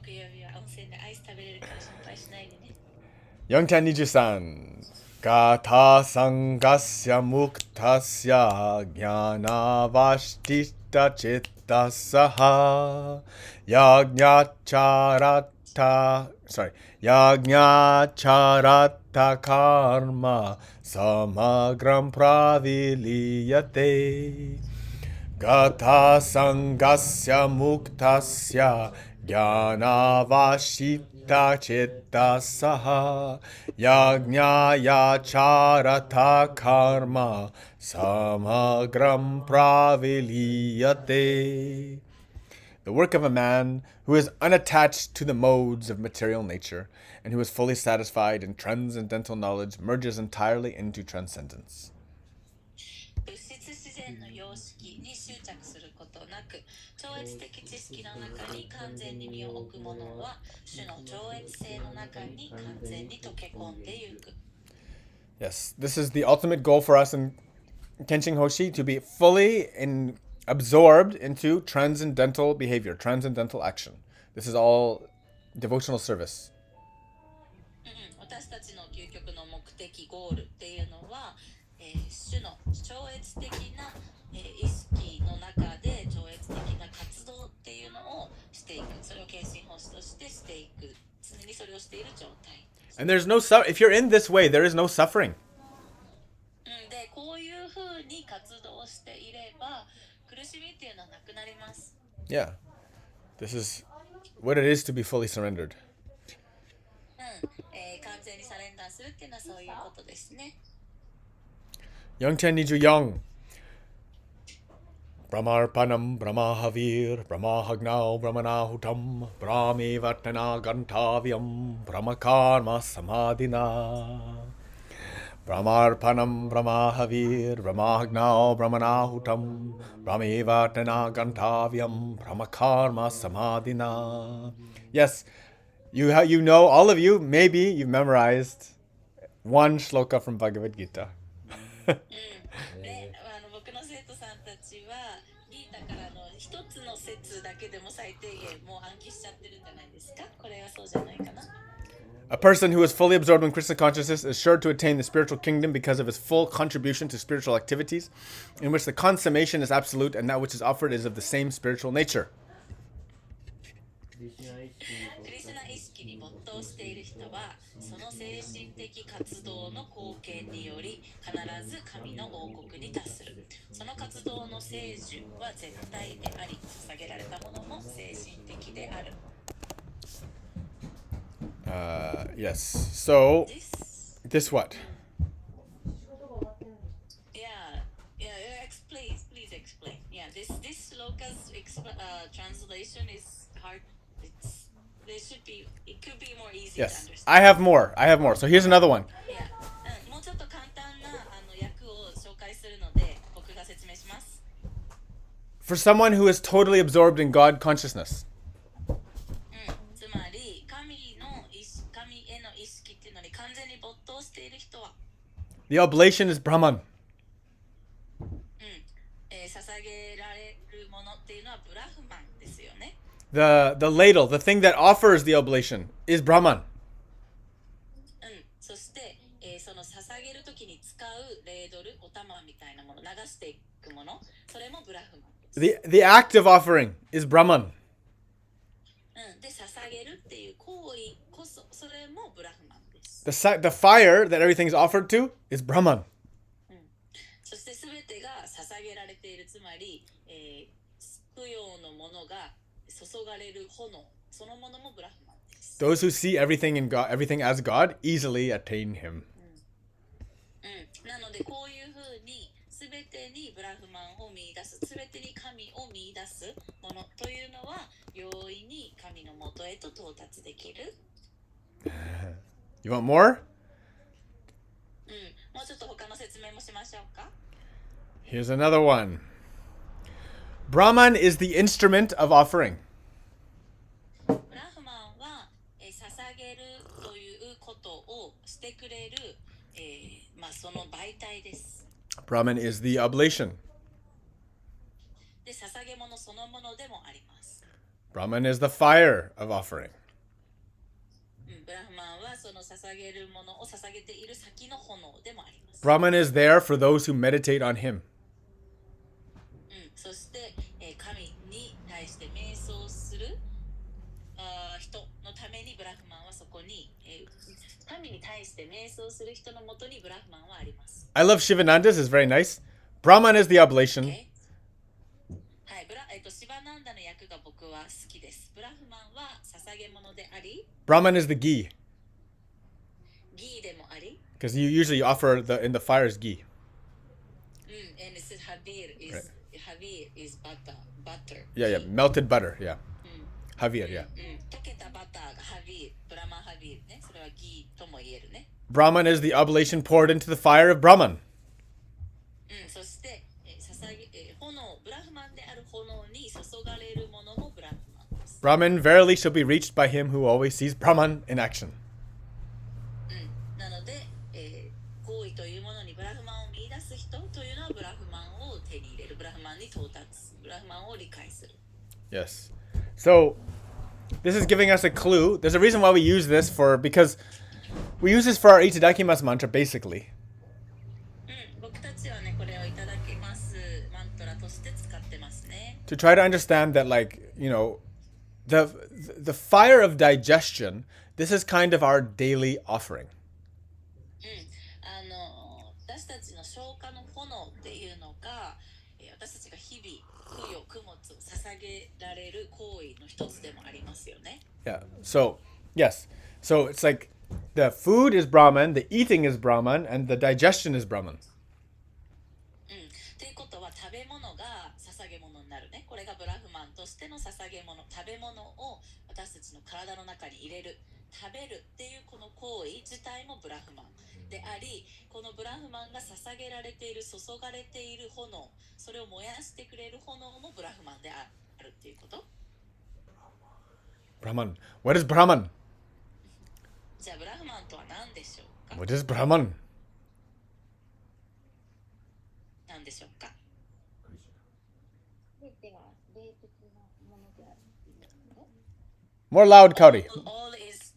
木曜日は温泉でアイス食べれるから心配しないでね。423 Gata sangasya muktasya jnanavashtita chittasaha yagnacharata karma samagram praviliyate Gata sangasya muktasya Jnanavashita chittasaha yajnaya charata karma samagram praviliyate. The work of a man who is unattached to the modes of material nature and who is fully satisfied in transcendental knowledge merges entirely into transcendence. 物質自然の様式に執着することなく、超越的知識の中に完全に身を置く者は、種の超越性の中に完全に溶け込んでゆく。Yes, this is the ultimate goal for us in Kenshin Hoshi, to be fully absorbed into transcendental behavior, transcendental action. This is all devotional service. 私たちの究極の目的ゴールっていうのは、種の超越的な、意識の中で超越的な活動っていうのをしていく。それを献身奉仕としてしていく。常にそれをしている状態。And there's no if you're in this way, there is no suffering. で、こういうふうに活動していれば、苦しみっていうのはなくなります。Yeah. This is what it is to be fully surrendered. 完全にサレンダーするっていうのはそういうことですね。424. Brahmarpanam Brahmahavir Brahmahagnau Brahmanahutam Brahmi Vatana Gantavyam Brahmakarma Samadhina. Brahmarpanam Brahmahavir Brahmahagnau Brahmanahutam Brahmi Vatana Gantavyam Brahmakarma Samadhina. Yes, you know, all of you, maybe you've memorized one shloka from Bhagavad Gita. で、僕の生徒さんたちはギータからの一つの説だけでも最低限もう暗記しちゃってるんじゃないですか。これはそうじゃないかな。A person who is fully absorbed in Krishna consciousness is sure to attain the spiritual kingdom because of his full contribution to spiritual activities, in which the consummation is absolute and that which is offered is of the same spiritual nature. クリシュナ意識に没頭している人は、その精神的活動の貢献により必ず神の王国に達する。その活動の聖樹は絶対であり、捧げられたものも精神的である。Yes. So, this what? Please explain. Yeah, this sloka's translation is hard. It could be more easy to Yes. understand. I have more. So here's another one. Yeah. もうちょっと簡単な訳を紹介するので、僕が説明します。For someone who is totally absorbed in God consciousness, つまり神への意識っていうのに完全に没頭している人は、the oblation is Brahman. 捧げられるものっていうのはブラフマンですよね。The ladle, the thing that offers the oblation, is Brahman. そして、その捧げるときに使うレードル、お玉みたいなもの、流していくもの、それもブラフマンです。The act of offering is Brahman. で、捧げるっていう行為こそ、それもブラフマンです。The fire that everything is offered to is Brahman. そしてすべてが捧げられている、つまり、供養のものが注がれる炎、そのものもブラフマンです。Those who see everything in God, everything as God, easily attain Him. なのでこういうふうにすべてにブラフマンを見出す、すべてに神を見出すものというのは容易に神のもとへと到達できる。You want more? もうちょっと他の説明もしましょうか。Here's another one. Brahman is the instrument of offering. ブラフマンは、捧げるということをしてくれる、その媒体です。Brahman is the oblation. で、捧げ物そのものでもあります。Brahman is the fire of offering. ブラフマンはその捧げるものを捧げている先の炎でもあります。Brahman is there for those who meditate on Him. そして、神に対して瞑想する人のためにブラフマンはそこに、神に対して瞑想する人のもとにブラフマンはあります。I love Shivananda's, it's very nice. Brahman is the oblation. はい、シバナンダの役が僕はは好きです。ブラフマンは捧げ物であり、Brahman is the ghee. ギーでもあり、Because you usually offer in the fire is ghee. and it says Havir is butter. Yeah, melted butter. Yeah, うん、Havir. Yeah, 溶けたバターがハビール、ブラマンハビールね。それはギーとも言えるね。Brahman is the oblation poured into the fire of Brahman. そして、ブラフマンである炎に注がれるものもブラフマンです。Brahman verily shall be reached by him who always sees Brahman in action. なので、行為というものにブラフマンを見出す人というのはブラフマンを手に入れる、ブラフマンに到達、ブラフマンを理解する。Yes. So this is giving us a clue. There's a reason why we use this because we use this for our Itadakimasu mantra basically. 僕たちはね、これをいただきますマントラとして使ってますね。To try to understand that, like, the fire of digestion, this is kind of our daily offering. 私たちの消化の炎っていうのが、私たちが日々供養供物を捧げられる行為の一つでもありますよね。Yeah. So, yes. So it's like the food is Brahman, the eating is Brahman, and the digestion is Brahman. っていうことは食べ物が捧げ物になるね。これがブラフマンとしての捧げ物、食べ物を私たちの体の中に入れる、食べるっていうこの行為自体もブラフマンであり、このブラフマンが捧げられている、注がれている炎、それを燃やしてくれる炎もブラフマンであるっていうこと。Brahman. What is Brahman? じゃあブラフマンとは何でしょうか？ What is Brahman? 何でしょうか？全ては霊的なものである。More loud, Kauri. All is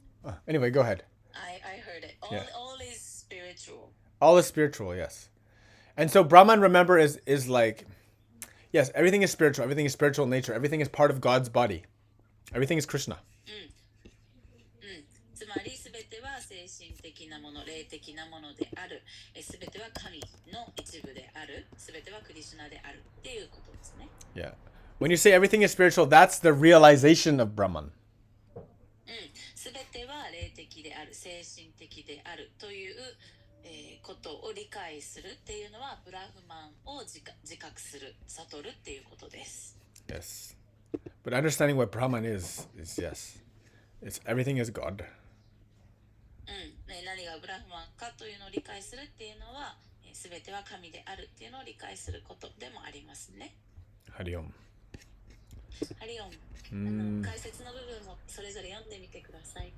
Anyway, go ahead. I heard it. Yeah. All is spiritual. All is spiritual, yes. And so Brahman, remember, is like, yes, everything is spiritual. Everything is spiritual in nature. Everything is part of God's body. Everything is Krishna. つまりすべては精神的なもの、霊的なものである。すべては神の一部である。すべてはクリシュナであるっていうことですね。Yeah. When you say everything is spiritual, that's the realization of Brahman. すべては霊的である、精神的であるという、ことを理解するっていうのはブラフマンを自覚する、悟るっていうことです。Yes. But understanding what Brahman is yes. It's everything is God. 何がブラフマンかというのを理解するっていうのは、すべては神であるっていうのを理解することでもありますね。ハリオン。ハリオン。解説の部分もそれぞれ読んでみてください。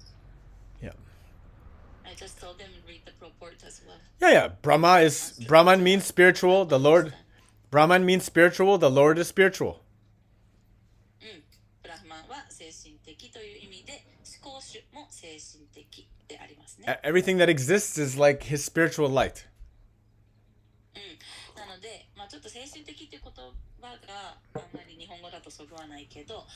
Yeah. I just told them read the purport as well. Yeah. Brahman means spiritual. Brahman means spiritual. The Lord is spiritual. ブラフマンは精神的という意味で、思考主も精神的でありますね。Everything that exists is like his spiritual light. なので、ちょっと精神的という言葉があんまり日本語だとそぐわないけど、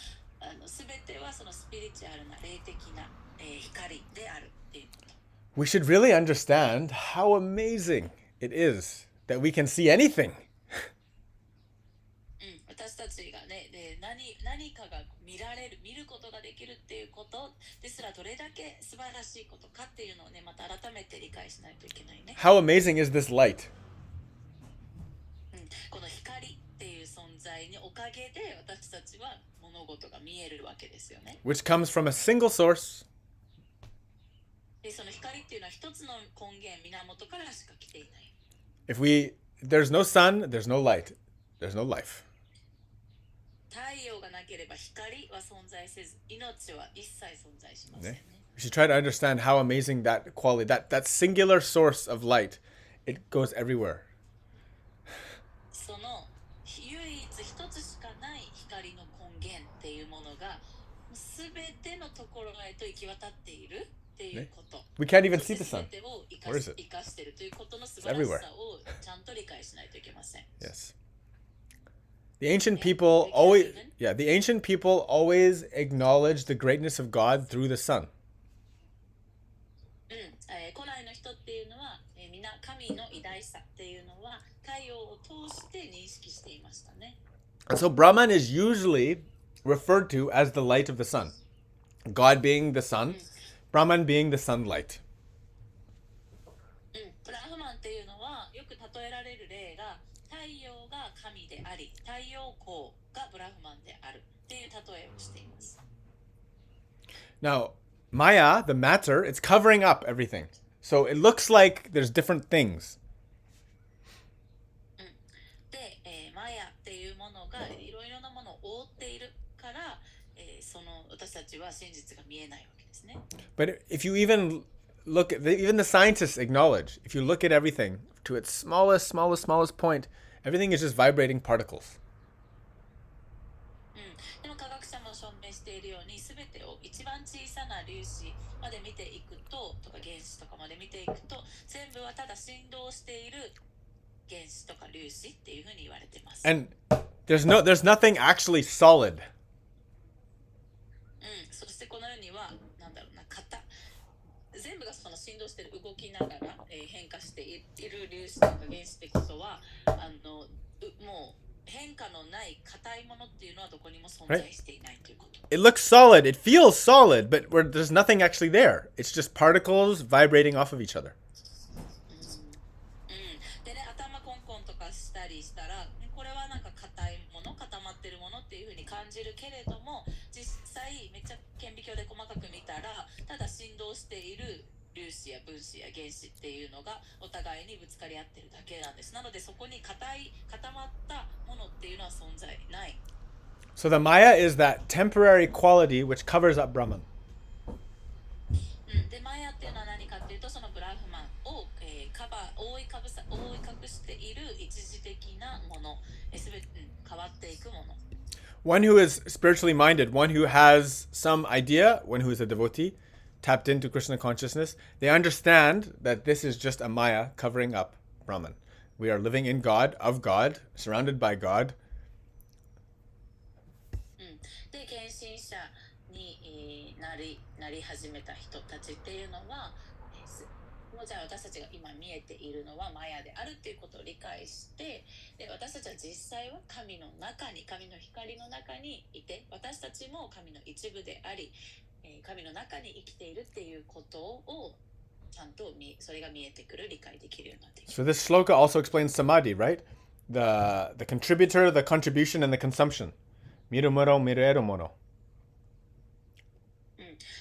すべてはそのスピリチュアルな霊的な、光であるっていうこと。We should really understand how amazing it is that we can see anything. 私たちがね、何かが見ることができるっていうことですらどれだけ素晴らしいことかっていうのをね、また改めて理解しないといけないね。How amazing is this light? この光っていう存在におかげで私たちは物事が見えるわけですよね。Which comes from a single source. で、その光っていうのは一つの根源、源からしか来ていない。There's no sun, there's no light, there's no life. 太陽がなければ光は存在せず、命は一切存在しませんね。We should try to understand how amazing that quality, that singular source of light, it goes everywhere. その唯一一つしかない光の根源っていうものがすべてのところへと行き渡っているっていうこと。We can't even see the すべ sun. てを生 Where is it? かしているということの素晴らしさをちゃんと理解しないといけません。Yes. The ancient people always acknowledged the greatness of God through the sun. 古来の人っていうのは、皆神の偉大さっていうのは太陽を通して認識していましたね。And so Brahman is usually referred to as the light of the sun. God being the sun, Brahman being the sunlight. ブラフマンっていうのはよく例えられる例が太陽が神であり太陽光がブラフマンであるっていう例えをしています。 Now, Maya, the matter, it's covering up everything. So it looks like there's different things. で、マヤっていうものがいろいろなものを覆っているから、その私たちは真実が見えないわけですね。 But if you even look at even the scientists acknowledge, if you look at everything to its smallest point, everything is just vibrating particles. でも科学者も証明しているように全てを一番小さな粒子まで見ていくとか原子とかまで見ていくと全部はただ振動している原子とか粒子っていうふうに言われてます。 And there's nothing actually solid. そしてこの世にはなんだろうな全部がその振動している動きながら、変化している粒子とか原子ってことはもう変化のない硬いものっていうのはどこにも存在していないということ。 It looks solid, it feels solid, but there's nothing actually there. It's just particles vibrating off of each other. でね、頭コンコンとかしたりしたらこれはなんか硬いもの固まってるものっていうふうに感じるけれども実際めっちゃ顕微鏡で細かく見たらただ振動している粒子や分子や原子っていうのがお互いにぶつかり合ってるだけなんです。なのでそこに固まったものっていうのは存在ない。 So the Maya is that temporary quality which covers up Brahman. でマヤっていうのは何かっていうとそのブラフマンを、覆い隠している一時的なもの、すべて変わっていくもの。 One who is spiritually minded, one who has some idea, one who is a devotee, tapped into Krishna consciousness, they understand that this is just a Maya covering up Brahman. We are living in God, of God, surrounded by God. で献身者に、なり始めた人たちっていうのは、もうじゃあ私たちが今見えているのはマヤであるっていうことを理解してで私たちは実際は神の光の中にいて私たちも神の一部であり神の中に生きているっていうことをちゃんとそれが見えてくる理解できるようになってきます。 So this shloka also explains samadhi, right? The contributor, the contribution, and the consumption. Mirumuro, mirerumono.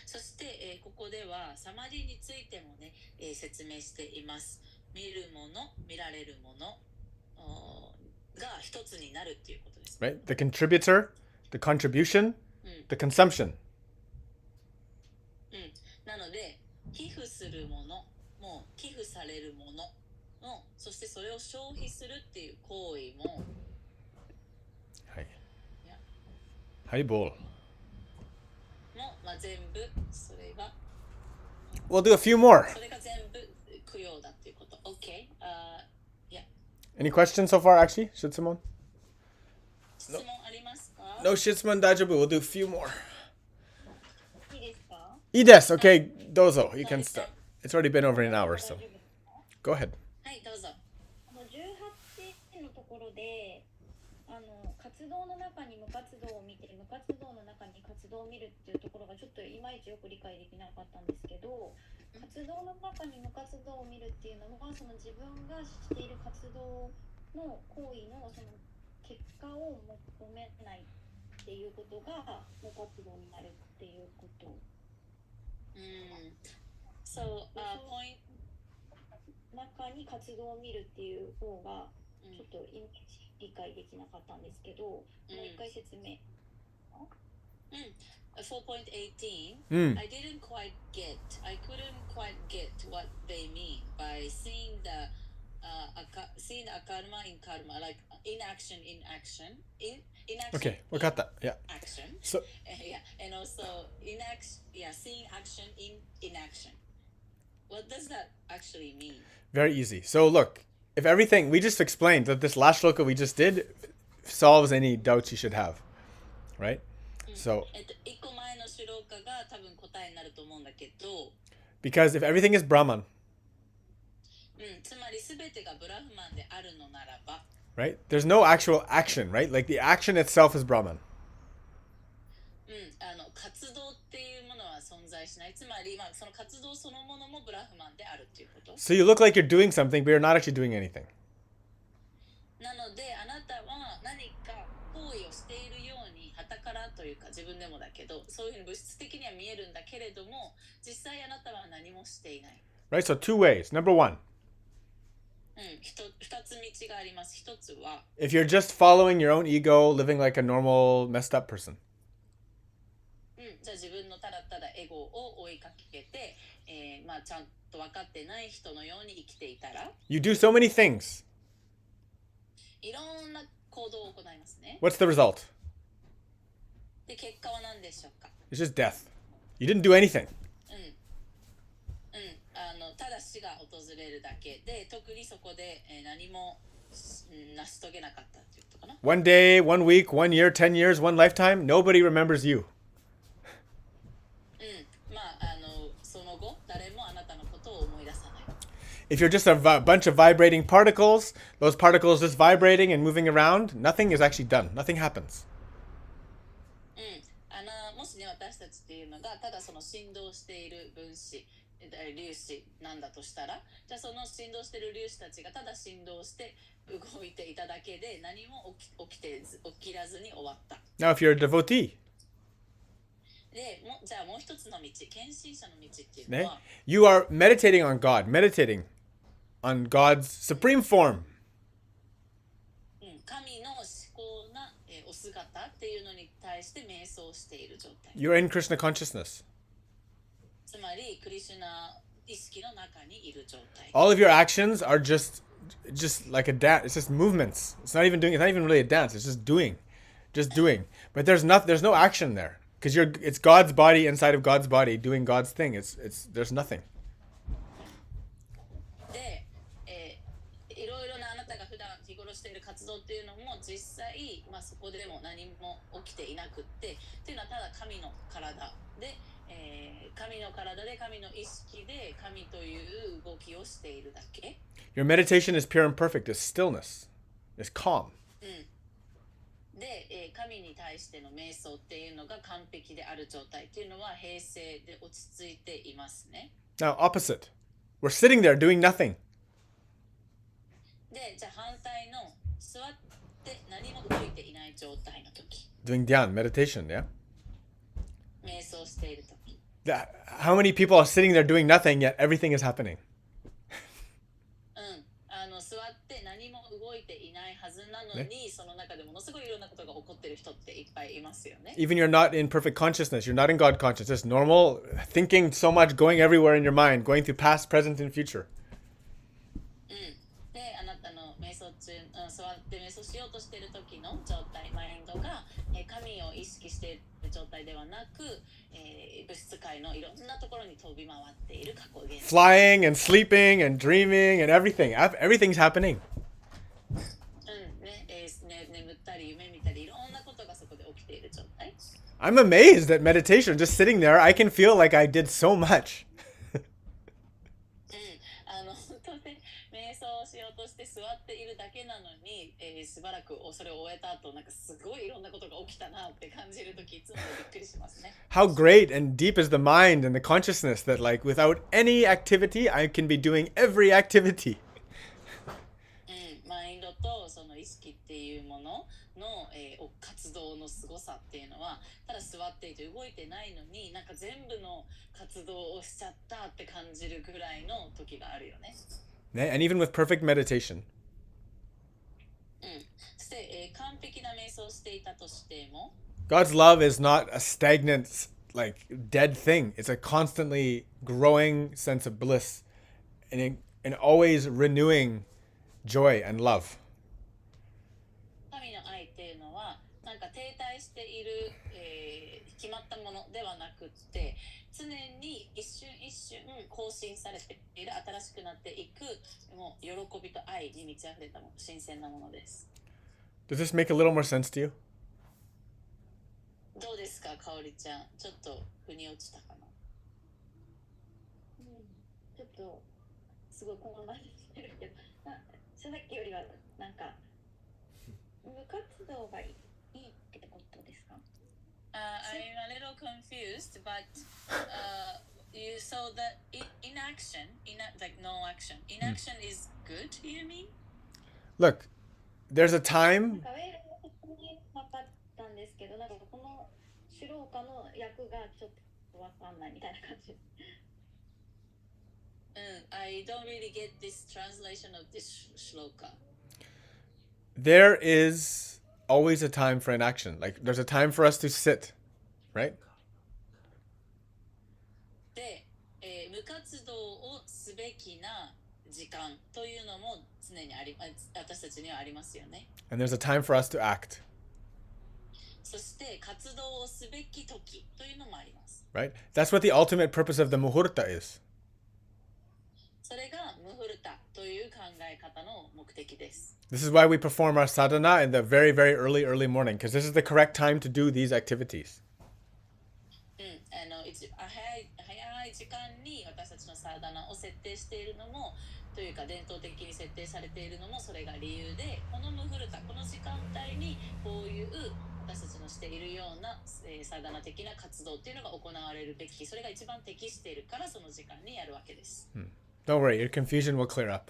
そして、ここではサマディについてもね、説明しています。見るもの、見られるものが一つになるっていうことです。Right? The contributor, the contribution, the consumption. なので寄付するもの、もう寄付されるものの、そしてそれを消費するっていう行為も、はい。いやはい、ボール。もまあ全部それが We'll do a few more. それが全部供養だっていうこと。OK。Yeah. Any questions so far, actually? Shitsimon? 質問ありますか No, Shitsimon dajabu. We'll do a few more. いいですか？ Ides, okay, dozo. You can start. It's already been over an hour, so 大丈夫ですか？ go ahead. はいどうぞ。18のところで活動の中に無活動を見て無活動の中に活動を見るっていうところがちょっといまいちよく理解できなかったんですけど活動の中に無活動を見るっていうのはその自分がしている活動の行為のその結果を求めないっていうことが無活動になるっていうこと。So, point 中に活動を見るっていう方がちょっとイメージ理解できなかったんですけど、もう一回説明。4.18 I couldn't quite get what they mean by seeing seeing a karma in karma like inaction in action in action Okay, we got that. Yeah. action So, yeah and also seeing action in inaction. What does that actually mean? very easy. So, look, if everything, we just explained that this last shloka we just did solves any doubts you should have, right? So, 1個前のシュローカが多分答えになると思うんだけど、 because if everything is Brahman, つまり全てがブラフマンであるのならば、 right? There's no actual action, right? Like the action itself is Brahman. 活動っていうものは存在しない。つまり、その活動そのものもブラフマンであるっていうこと。So you look like you're doing something, but you're not actually doing anything. なので、あなたは何か行為をしているように、傍からというか自分でもだけど、そういうふうに物質的には見えるんだけれども、実際あなたは何もしていない。Right? So two ways. Number one, 二つ道があります。一つは、if you're just following your own ego, living like a normal, messed up person. じゃあ自分のただただエゴを追いかけて、ちゃんと分かってない人のように生きていたら、 You do so many things. いろんな行動を行いますね。 What's the result? で、結果は何でしょうか。 It's just death. You didn't do anything. ただ死が訪れるだけで、特にそこで、何も、成し遂げなかったっていうことかな。One day, 1 week, 1 year, 10 years, one lifetime, nobody remembers you. その後、誰もあなたのことを思い出さない。If you're just a bunch of vibrating particles, those particles just vibrating and moving around, nothing is actually done. Nothing happens. もしね、私たちっていうのがただその振動している分子、粒子なんだとしたら、じゃあその振動している粒子たちがただ振動して動いていただけで何も起きらずに終わった。 Now, if you're a devotee, でじゃあもう一つの道、献身者の道っていうのは、you are meditating on God, meditating on God's supreme form. 神の至高な、お姿っていうのに対して瞑想している状態。 You're in Krishna consciousness. つまりクリシュナ意識の中にいる状態。 All of your actions are just like a dance. It's just movements. It's not even really a dance. It's just doing. But there's no action there because it's God's body inside of God's body doing God's thing. There's nothing. で、いろいろなあなたが普段日頃している活動っていうのも実際、そこでも何も起きていなくってっていうのはただ神の体で、神の体で神の意識で神という動きをしているだけ。 Your meditation is pure and perfect. It's stillness. It's calm. で、神に対しての瞑想っていうのが完璧である状態っていうのは平静で落ち着いていますね。 Now, opposite. We're sitting there doing nothing. で、じゃあ反対の座って何も動いていない状態の時、 Doing dhyan, meditation, yeah? 瞑想している時。How many people are sitting there doing nothing, yet everything is happening? 座って何も動いていないはずなのに、その中でものすごいいろんなことが起こってる人っていっぱいいますよね。 Even you're not in perfect consciousness. You're not in God consciousness. Just normal thinking so much, going everywhere in your mind, going through past, present, and future. で、あなたの瞑想中、座って瞑想しようとしている時の状態、マインドが、神を意識している状態ではなく、物質界のいろんなところに飛び回っている過去現在。 Flying and sleeping and dreaming and everything. Everything's happening. 眠ったり夢見たりいろんなことがそこで起きている状態。 I'm amazed at meditation. Just sitting there, I can feel like I did so much. 本当に瞑想しようとして座っているだけなのに、しばらくそれを終えた後、なんかすごいいろんなことが起きたなって感じるとき、いつもびっくりしますね。 How great and deep is the mind and the consciousness that, like, without any activity, I can be doing every activity. マインドとその意識っていうものの、活動のすごさっていうのは、ただ座っていて動いてないのに、なんか全部の活動をしちゃったって感じるぐらいの時があるよね。And even with perfect meditation, そして、完璧な瞑想をしていたとしても、 God's love is not a stagnant, like, dead thing. It's a constantly growing sense of bliss and always renewing joy and love. 神の愛っていうのはなんか停滞している、決まったものではなくって、常に一瞬一瞬更新されている、新しくなっていく、もう喜びと愛に満ち溢れたもの、新鮮なものです。 Does this make a little more sense to you? どうですか、かおりちゃん。ちょっと腑に落ちたかな。ちょっとすごい混乱してるけど、さっきよりはなんか無活動がいいってことですか？ I'm a little confused, but you saw that inaction, like no action. Inaction is good, you mean? Look, there's a なん time. かウェイロの説明分かったんですけど、なんかこのシュローカの訳がちょっと分かんないみたいな感じ。I don't really get this translation of this shloka. There is always a time for inaction. Like there's a time for us to sit, right? で、無活動をすべきな時間というのも常に私たちにはありますよね。And there's a time for us to act, そして活動をすべき時というのもあります。 right? That's what the ultimate purpose of the muhurta is. それがムフルタという考え方の目的です。 This is why we perform our sadhana in the very, very early morning, because this is the correct time to do these activities. 早い時間に私たちのサーダナを設定しているのもというか伝統的に設定されているのもそれが理由で、このムフルタ、この時間帯にこういう私たちのしているようなサーダナ的な活動っていうのが行われるべき、それが一番適しているからその時間にやるわけです。Don't worry, your confusion will clear up.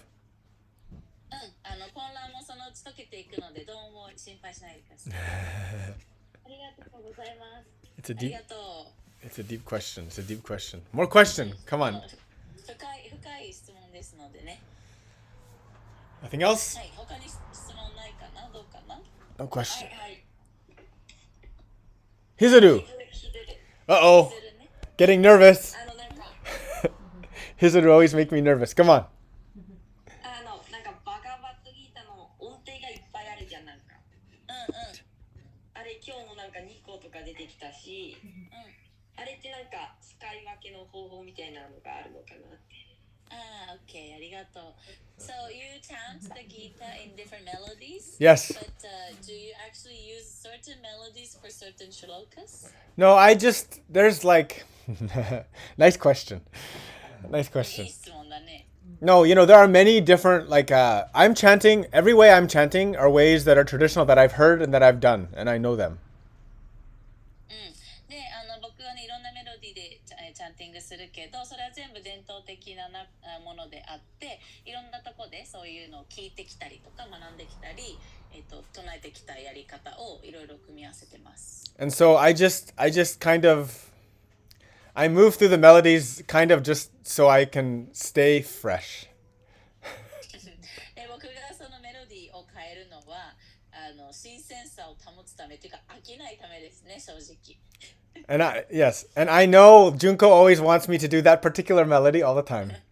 混乱もそのうち解けていくので、どうも心配しないでください。ありがとうございます。It's a あり deep, がとう。 it's a deep question. It's a deep question. More question. Come on. 深い質問ですのでね。 Nothing else? はい、他に質問ないかな、どうかな。 No question. はい。 Hizuru. Uh-oh. するね。 Getting nervous. なんか Hizuru always make me nervous. Come on. なんかバガバットギータの音程がいっぱいあるじゃん、なんか。あれ今日もなんか2個とか出てきたし、あれってなんか使い分けの方法みたいなのがあるのかなって。OK、ありがとう。So you chant the Gita in different melodies? Yes. But do you actually use certain melodies for certain shlokas? No, there's like, nice question. Nice い question. い質問だね。 No, there are many different, I'm chanting, every way I'm chanting are ways that are traditional that I've heard and that I've done, and I know them. で、僕はね、いろんなメロディーでチャンティングするけど、それは全部伝統的なものであって、いろんなとこでそういうのを聞いてきたりとか学んできたり、唱えてきたやり方をいろいろ組み合わせてます。And so I just kind of, I move through the melodies kind of just so I can stay fresh. で、僕がそのメロディーを変えるのは、新鮮さを保つためというか飽きないためですね、正直。And I know Junko always wants me to do that particular melody all the time. はい、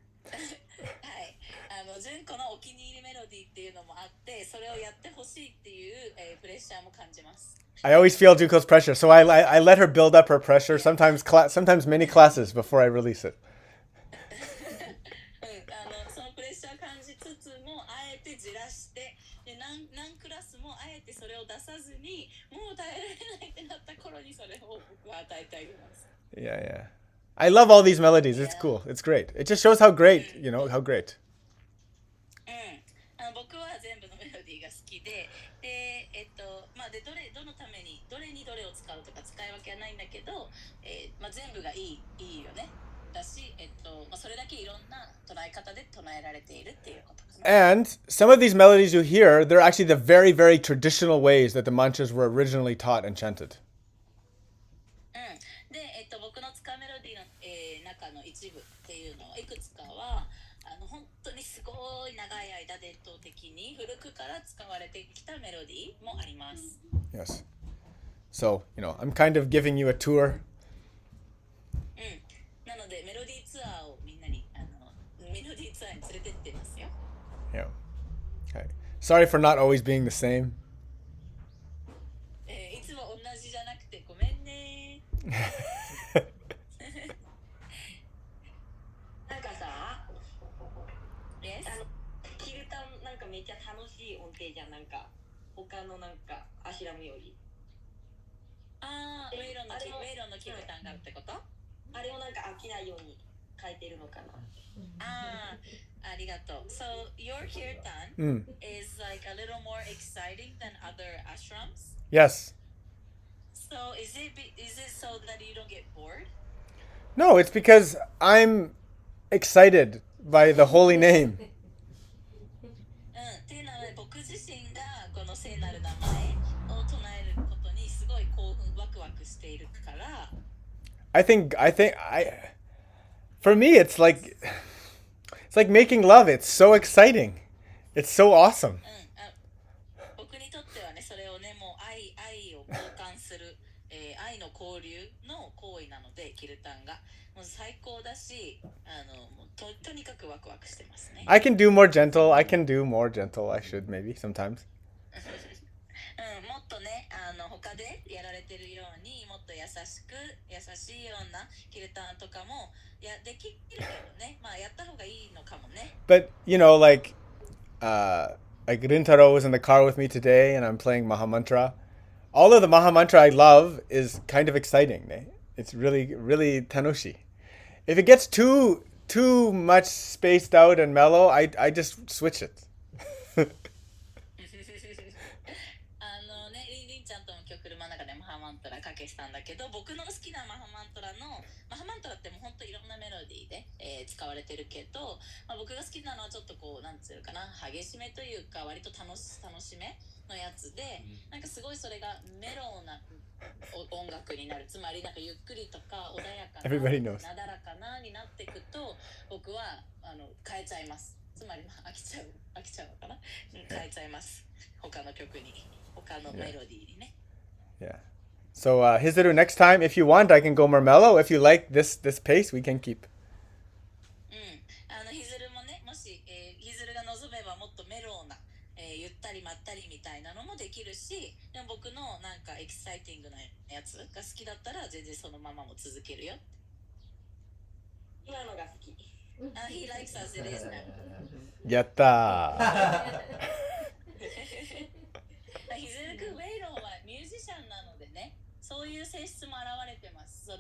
純子のお気に入りメロディーっていうのもあって、それをやってほしいっていう、プレッシャーも感じます。I always feel Junko's pressure, so I let her build up her pressure, sometimes many classes before I release it. そのプレッシャーを感じつつも、あえてじらして、で何クラスもあえてそれを出さずに、もう耐えられないってなった頃にそれを僕は与えてあげます。 Yeah. I love all these melodies. It's cool. It's great. It just shows how great, how great. 僕は全部のメロディーが好きで、どのためにどれにどれを使うとか使い分けはないんだけど、全部がいいよね。だし、それだけいろんな捉え方で唱えられているっていうことかな。 And some of these melodies you hear, they're actually the very, very traditional ways that the mantras were originally taught and chanted. で、僕の使うメロディーの、中の一部っていうのいくつかは本当にすごい長い間伝統的に古くから使われてきたメロディーもあります。 Yes. So, I'm kind of giving you a tour. なのでメロディーツアーをみんなにメロディーツアーに連れてってますよ。 Yeah. Okay. Sorry for not always being the same. いつも同じじゃなくてごめんね。なんかさ、Yes? キルタンなんかめっちゃ楽しい音程じゃん、なんか他のなんかアシュラムより。ウェイロンのキルタンがってこと？あれをなんか飽きないように変えてるのかな。ありがとう。So your kirtan is like a little more exciting than other ashrams. Yes. So is that you don't get bored? No, it's because I'm excited by the holy name. っていうのは僕自身がこの聖なる名前を唱えることにすごい興奮ワクワクしているから。For me, it's like making love. It's so exciting. It's so awesome. 僕にとってはね、それをね、もう愛を交換する、愛の交流の行為なので、キルタンがもう最高だし、もうとにかくワクワクしてますね。I can do more gentle. I should maybe sometimes. もっとね、他でやられてるようにもっと優しいようなキルタンとかもできるけどね、まあやった方がいいのかもね。But like Rintaro was in the car with me today, and I'm playing Mahamantra. All of the Mahamantra I love is kind of exciting. It's really, really tanoshi. If it gets too much spaced out and mellow, I just switch it. りんちゃんとも今日車の中でマハマントラかけしたんだけど、僕の好きなマハマントラってもう本当いろんなメロディーで、使われてるけど、僕が好きなのはちょっとこうなんつうかな、激しめというか割と楽しめのやつで、なんかすごいそれがメローな音楽になる。つまりなんかゆっくりとか穏やかな、なだらかなになっていくと、僕は変えちゃいます。つまり飽きちゃうのかな、変えちゃいます。他の曲に、他のメロディーにね。Yeah. So, Hizuru, next time, if you want, I can go more mellow. If you like this pace, we can keep. ヒズルもね、もし、ヒズルが望めばもっとメローな、ゆったりまったりみたいなのもできるし、でも僕のなんかエキサイティングなやつが好きだったら全然そのままも続けるよ。今のが好き。He likes as it is now. やったヒズル君、ウェイロンはミュージシャンなのでね、そういう性質も現れてます。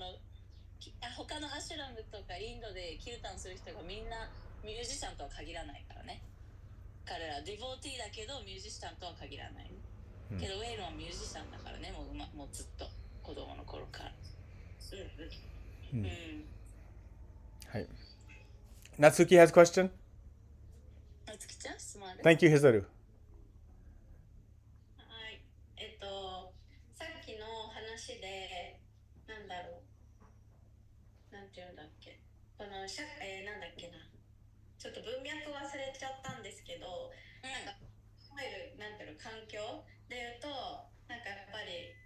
他のアシュラムとかインドでキルタンする人がみんなミュージシャンとは限らないからね。彼らディボーティーだけどミュージシャンとは限らない。けどウェイロンはミュージシャンだからね、もうずっと子供の頃から。はい。Natsuki has a question? 夏希ちゃん、質問ある？ Thank you, Hizaru. はい、さっきの話でなんだろう、なんていうんだっけ、このなんだっけな、ちょっと文脈忘れちゃったんですけど、なんかいわゆるなんていうの、環境でいうと、なんかやっぱり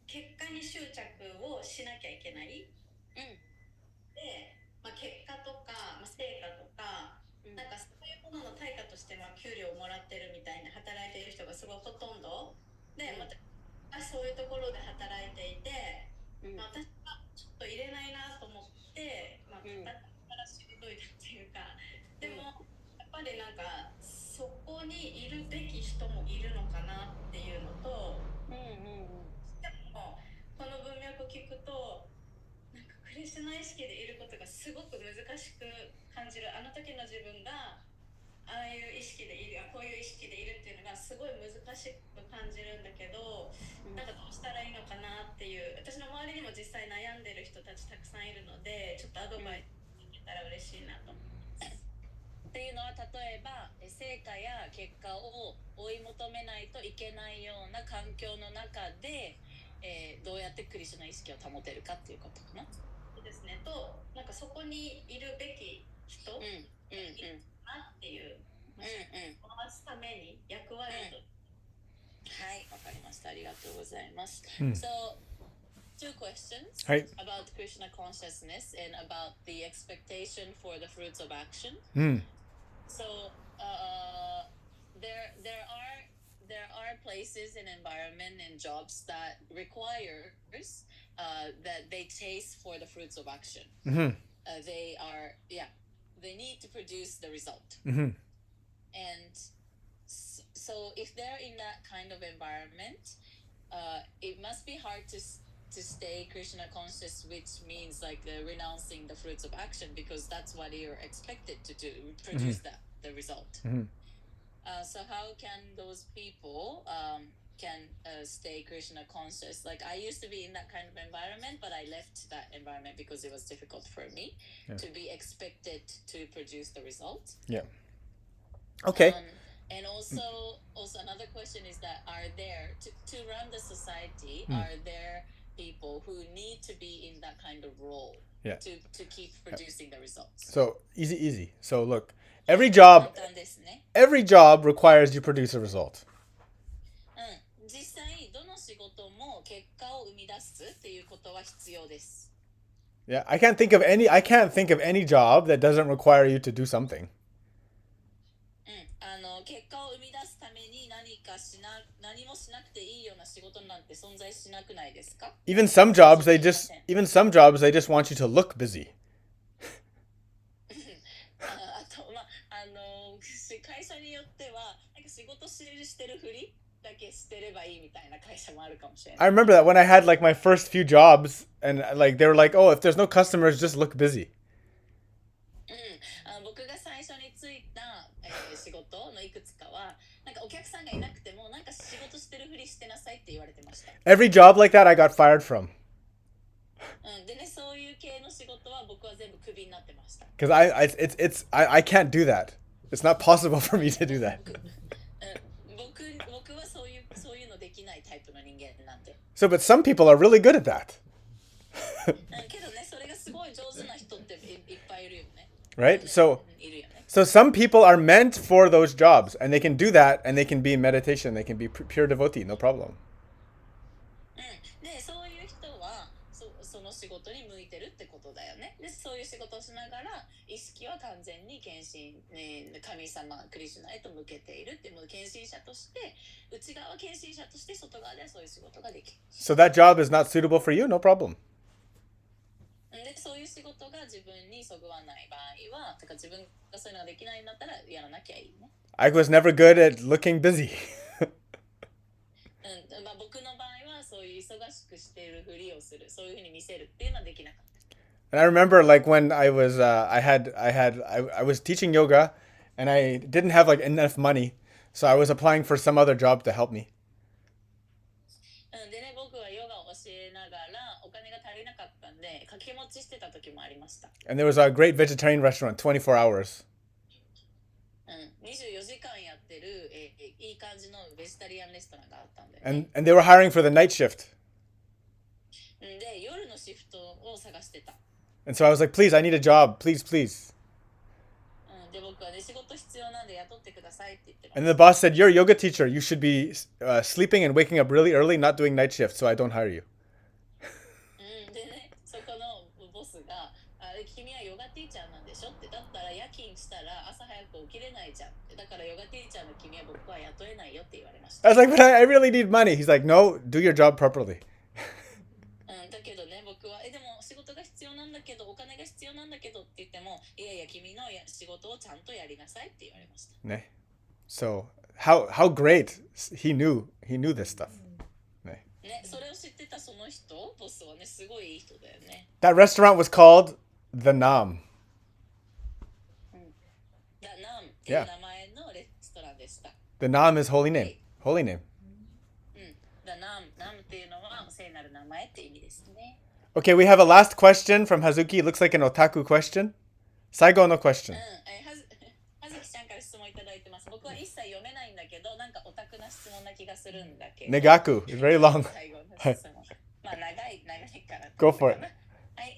結果に執着をしなきゃいけない。で、結果とか、成果とか、なんかそういうものの対価として給料をもらってるみたいな働いている人がすごいほとんどで、またそういうところで働いていて、私はちょっと入れないなと思って、だからしぶといっていうか、でもやっぱりなんかそこにいるべき人もいるのかなっていうのと、でもこの文脈を聞くと、なんかクリスナ意識でいることがすごく難しく感じる。あの時の自分がああいう意識でいる、こういう意識でいるっていうのがすごい難しく感じるんだけど、なんかどうしたらいいのかなっていう、私の周りにも実際悩んでる人たちたくさんいるので、ちょっとアドバイスできたら嬉しいなと思います。っていうのは、例えば成果や結果を追い求めないといけないような環境の中で、どうやってクリシュナ意識を保てるかっていうことかな。そうですね。と、なんかそこにいるべき人、いるなっていう、回すために役割と。はい、わかりました。ありがとうございます。So, two questions about Krishna consciousness and about the expectation for the fruits of action. So, there are places and environment and jobs that requires that they chase for the fruits of action. They need to produce the result. And so if they're in that kind of environment, it must be hard to stay Krishna conscious, which means like renouncing the fruits of action, because that's what you're expected to do, produce the result. So how can those people can stay Krishna conscious. Like I used to be in that kind of environment, but I left that environment because it was difficult for me to be expected to produce the result. Yeah. Okay. And also another question is that are there to run the society? Are there people who need to be in that kind of role to keep producing the results? So easy. So look, every job requires you produce a result. 実際どの仕事も結果を生み出すっていうことは必要です。Yeah, I can't think of any job that doesn't require you to do something. 結果を生み出すために何もしなくていいような仕事なんて存在しなくないですか？ Even some jobs they just want you to look busy. あと会社によってはなんか仕事してるふりだけしてればいいみたいな会社もあるかもしれない。I remember that when I had like my first few jobs and like they were like, "Oh, if there's no customers, just look busy." 僕が最初に就いた、仕事のいくつかはなんかお客さんがいなくてもなんか仕事してるふりしてなさいって言われてました。Every job like that I got fired from. でね、そういう系の仕事は僕は全部クビになってました。Because I can't do that. It's not possible for me to do that. 僕はそういうのできないタイプの人間なんで。So, but some people are really good at that. けどね、それがすごい上手な人っていっぱいいるよね。Right? So いるよね。So some people are meant for those jobs, and they can do that, and they can be in meditation, they can be pure devotee, no problem. で、そういう人はその仕事に向いてるってことだよね。で、そういう仕事をしながら意識は完全に献身、神様クリシュナへと向けているっていう献身者として内側は献身者として外側ではそういう仕事ができる。So that job is not suitable for you, no problem. で、そういう仕事が自分にそぐわない場合は、てか自分がそういうのができないんだったらやらなきゃいいね。I was never good at looking busy. 僕の場合はそういう忙しくしているふりをする、そういうふうに見せるっていうのはできなかった。And I remember like when I was I was teaching yoga, and I didn't have like enough money, so I was applying for some other job to help me. でね、僕はヨガを教えながらお金が足りなかったんで掛け持ちしてた時もありました。And there was a great vegetarian restaurant, 24 hours. 24時間やってる、いい感じのベジタリアンレストランがあったんで、And they were hiring for the night shift. で、夜のシフトを探してた。And so I was like, please, I need a job, please. で、僕はね、仕事必要なんで雇ってくださいって言ってました。And the boss said, you're a yoga teacher. You should be sleeping and waking up really early, not doing night shift, so I don't hire you. でね、そこのボスが、君はヨガティーチャーなんでしょって、だったら夜勤したら朝早く起きれないじゃんって、だからヨガティーチャーの君は僕は雇えないよって言われました。I was like, but I really need money. He's like, no, do your job properly. だけどね、僕はでも仕事が必要なんだけどお金が必要なんだけどって言っても、いやいや君の仕事をちゃんとやりなさいって言われました。ね。So how great he knew this stuff. ね、それを知ってたその人、ボスはね、すごいいい人だよね。That restaurant was called The Nam. The Nam っていう名前のレストランでした。The Nam is holy name. Holy name. The Nam っていうのは聖なる名前って意味ですね。Okay, we have a last question from Hazuki. It looks like an otaku question. 最後の question. はずきちゃんから質問いただいてます。僕は一切読めないんだけど、なんかオタクな質問な気がするんだけど。Negaku. It's very long. 最後の質問。まあ長いから。Go for it. はい、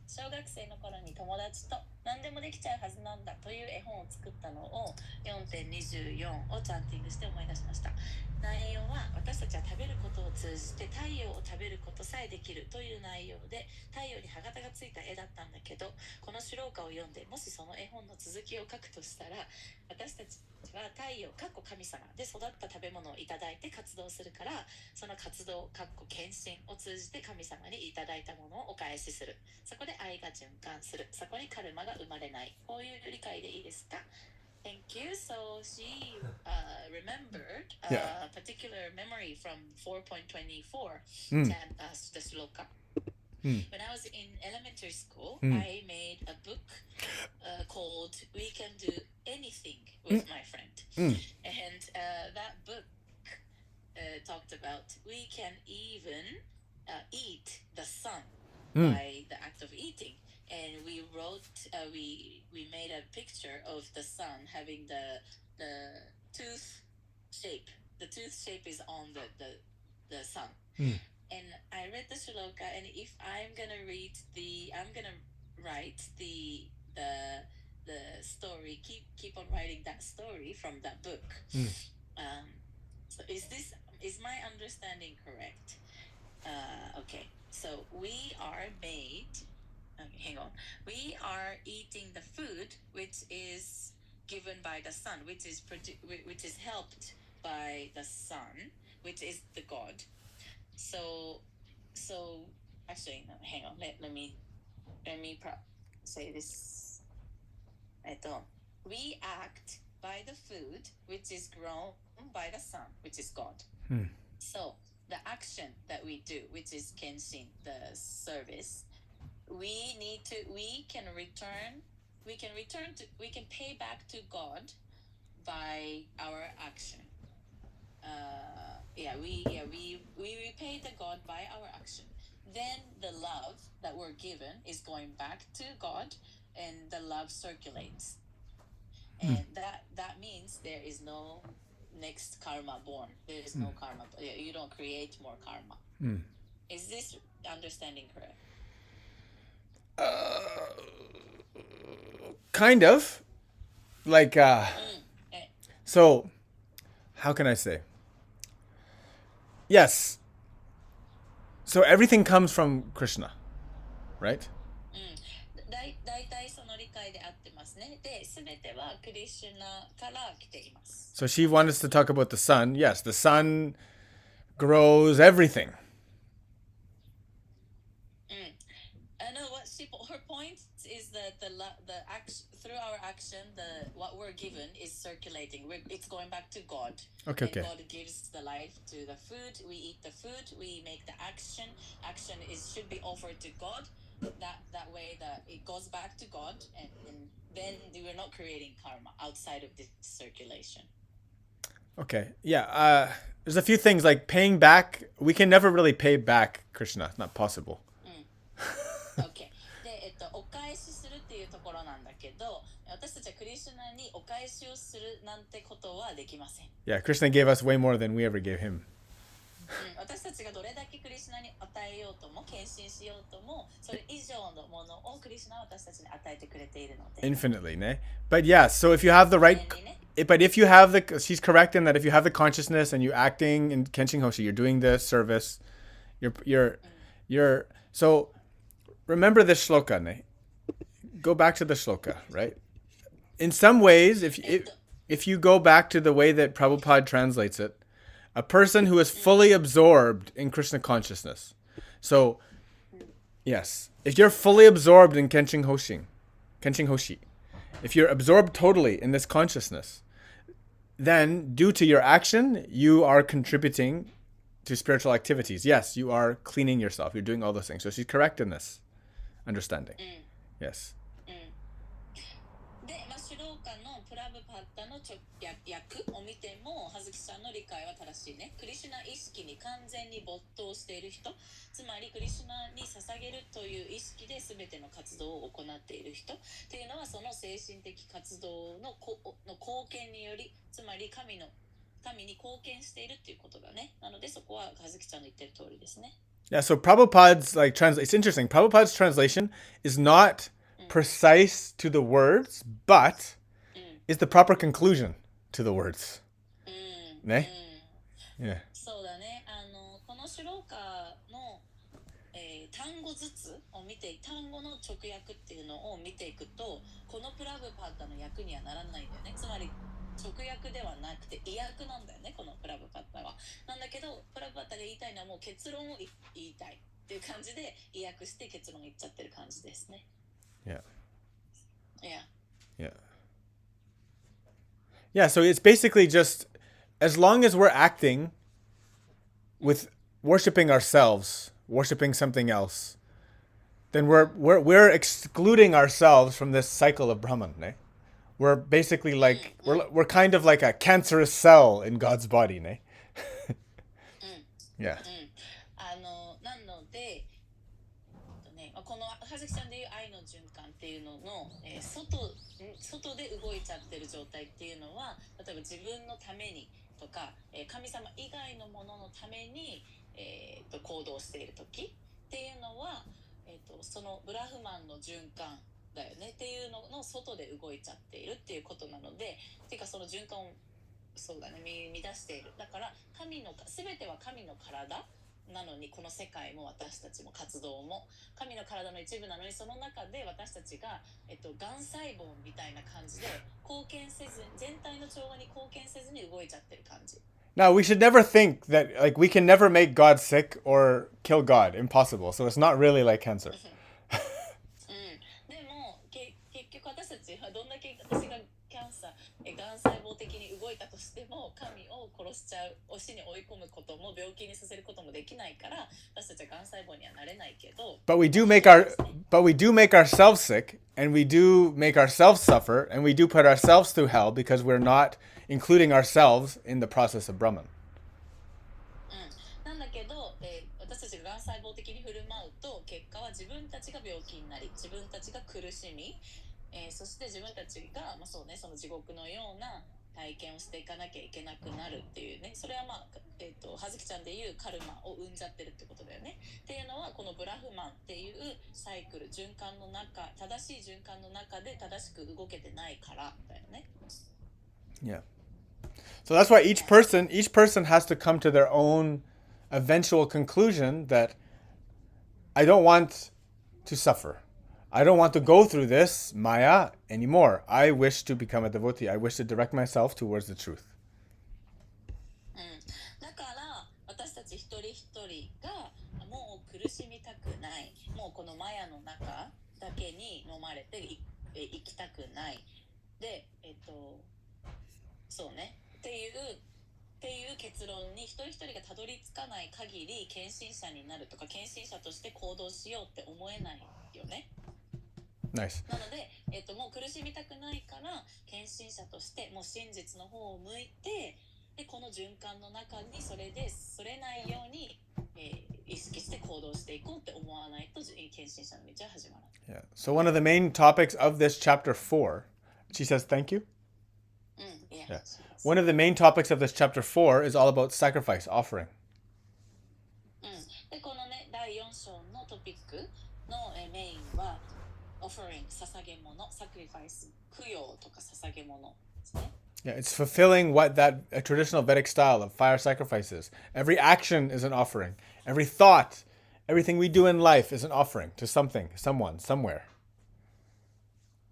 小学生の頃に友達と何でもできちゃうはずなんだという絵本を作ったのを 4.24 をチャンティングして思い出しました。内容は私たちは食べることを通じて太陽を食べることさえできるという内容で、太陽に歯型がついた絵だったんだけど、このシュローカを読んでもしその絵本の続きを書くとしたら、私たちは太陽神様で育った食べ物をいただいて活動するから、その活動献身を通じて神様にいただいたものをお返しする。そこで愛が循環する。そこにカルマが生まれない。こういう理解でいいですか？ Thank you. So she remembered a particular memory from 4.24 the sloka. When I was in elementary school, I made a book called We Can Do Anything with my friend. And that book talked about we can even eat the sun Mm. by the act of eating. And we wrote, we made a picture of the sun having the tooth shape. The tooth shape is on the sun. Mm. And I read the shloka, and if I'm gonna I'm gonna write the story. Keep on writing that story from that book. Mm. So is my understanding correct? Okay. So we are made. Okay, hang on. We are eating the food which is given by the sun, which is helped by the sun, which is the God. So actually no, hang on. Let me say this. We act by the food which is grown by the sun, which is God. Hmm. So the action that we do, which is kenshin, the service, we can pay back to God by our action. We repay the God by our action. Then the love that we're given is going back to God, and the love circulates. And that means there is no next karma born. There is no karma. You don't create more karma. Is this understanding correct? Kind of. Like, so, how can I say? Yes. So everything comes from Krishna, right? 大体その理解で合ってますね。で、すべてはクリシュナから来ています。 So she wanted us to talk about the sun. Yes, the sun grows everything. Her point is that the action, through our action, what we're given is circulating. It's going back to God. Okay. God gives the life to the food. We eat the food. We make the action. Action should be offered to God. That way that it goes back to God, and then we're not creating karma outside of this circulation. Okay. Yeah. There's a few things like paying back. We can never really pay back Krishna. It's not possible. Okay. で、お返しするっていうところなんだけど、私たちはクリシュナにお返しをするなんてことはできません。 Yeah, Krishna gave us way more than we ever gave him. 私たちがどれだけクリシュナに与えようとも献身しようともそれ以上のものをクリシュナは私たちに与えてくれているので Infinitely, ne? But yeah, so if you have the right... But if you have the... She's correct in that if you have the consciousness and you're acting in Kenshin Hoshi, you're doing the service, you're... So, remember this shloka, ne? Go back to the shloka, right? In some ways, if you go back to the way that Prabhupada translates it, a person who is fully absorbed in Krishna consciousness. So, yes, if you're fully absorbed in Kenshin Hoshi, if you're absorbed totally in this consciousness, then due to your action, you are contributing to spiritual activities. Yes, you are cleaning yourself. You're doing all those things. So she's correct in this understanding. Yes. で、シュローカのプラブパッタの訳を見ても葉月さんの理解は正しいね。クリシュナ意識に完全に没頭している人、つまりクリシュナに捧げるという意識で全ての活動を行っている人っていうのはその精神的活動の貢献により、つまり神に貢献しているっていうことだね。なのでそこは葉月ちゃんの言ってる通りですね。Yeah, so Prabhupada's it's interesting. Prabhupada's translation is not precise to the words, but is the proper conclusion to the words. Ne? Yeah. そうだね。このシュローカの、単語ずつを見て、単語の直訳っていうのを見ていくと、このプラブパッタの訳にはならないんだよね。つまり直訳ではなくて意訳なんだよね、このプラブパッタは。なんだけど、プラブパッタが言いたいのはもう結論を言いたいっていう感じで意訳して結論言っちゃってる感じですね。Yeah. Yeah. Yeah. Yeah, so it's basically just as long as we're acting with worshiping ourselves, worshiping something else, then we're excluding ourselves from this cycle of Brahman, ne? We're basically like we're kind of like a cancerous cell in God's body, ne? Yeah. なので、この葉月ちゃんでいう愛の循環っていうのの、外で動いちゃってる状態っていうのは、例えば自分のためにとか、神様以外のもののために、行動している時っていうのは、そのブラフマンの循環だよねっていうのの外で動いちゃっているっていうことなので、っていうかその循環をそうだね乱している。だから全ては神の体なのに、この世界も私たちも活動も神の体の一部なのに、その中で私たちが、がん細胞みたいな感じで貢献せず、全体の調和に貢献せずに動いちゃってる感じ。Now, we should never think that, like, we can never make God sick or kill God. Impossible. So it's not really like cancer. でも結局私たちはどんだけ私ががん細胞的に動いたとしても、神を殺しちゃう、死に追い込むことも病気にさせることもできないから、私たちはがん細胞にはなれないけど。But we do make ourselves sick, and we do make ourselves suffer, and we do put ourselves through hell because we're not including ourselves in the process of Brahman. なんだけど、私たちががん細胞的に振る舞うと、結果は自分たちが病気になり、自分たちが苦しみ、そして自分たちが、その地獄のような体験をしていかなきゃいけなくなるっていうね。それは葉月ちゃんでいうカルマを生んじゃってるってことだよね。っていうのは、このブラフマンっていうサイクル、循環の中、正しい循環の中で正しく動けてないからだよね。Yeah. So that's why each person has to come to their own eventual conclusion that I don't want to suffer. I don't want to go through this Maya anymore. I wish to become a devotee. I wish to direct myself towards the truth. だから私たち一人一人がもう苦しみたくない、もうこのマヤの中だけに飲まれて生きたくないで、そうねっていう結論に一人一人がたどり着かない限り、献身者になるとか献身者として行動しようって思えないよね。Nice. なので、もう苦しみたくないから献身者としてもう真実の方を向いて、でこの循環の中にそれでそれないように、意識して行動していこうって思わないと献身者の道は始まらない。Yeah. So one of the main topics of this chapter 4, she says, thank you. Yeah. One of the main topics of this chapter 4 is all about sacrifice, offering. でこのね第4章のトピックのメインはoffering 捧げ物、sacrifice 供養とか捧げ物ですね。Yeah, it's fulfilling what that a traditional Vedic style of fire sacrifice is. Every action is an offering. Every thought, everything we do in life is an offering to something, someone, somewhere.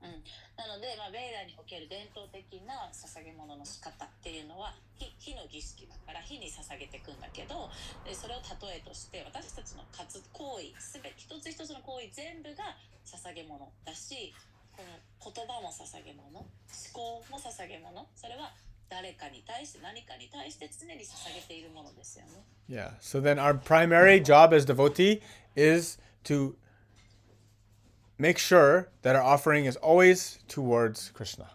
なので、ベーダにおける伝統的な捧げ物の仕方っていうのは火の儀式だから火に捧げていくんだけど、それを例えとして私たちの行為すべて一つ一つの行為全部が捧げ物だし、この言葉も捧げ物、思考も捧げ物、それは誰かに対して何かに対して常に捧げているものですよね。Yeah. So then our primary job as devotee is to make sure that our offering is always towards Krishna.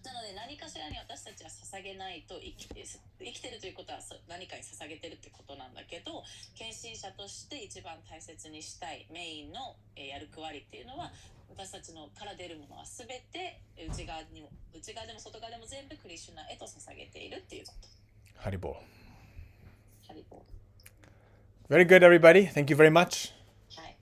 なので何かしらに私たちは捧げないと生きてるということは何かに捧げてるってことなんだけど、献身者として一番大切にしたいメインのやる役割っていうのは、私たちのから出るものは全て内側でも外側でも全部クリシュナへと捧げているっていうこと。ハリボー。ハリボー。 Very good, everybody. Thank you very much. はい。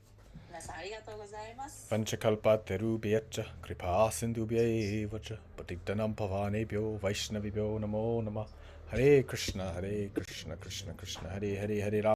皆さんありがとうございます。Vanchakalpatarubhyacha kripa sindhubhyaevacha patittanam pavanebhyo vaishnavibhyo namo namah. Hare Krishna, Krishna Krishna, Hare Hare, Hare Rama.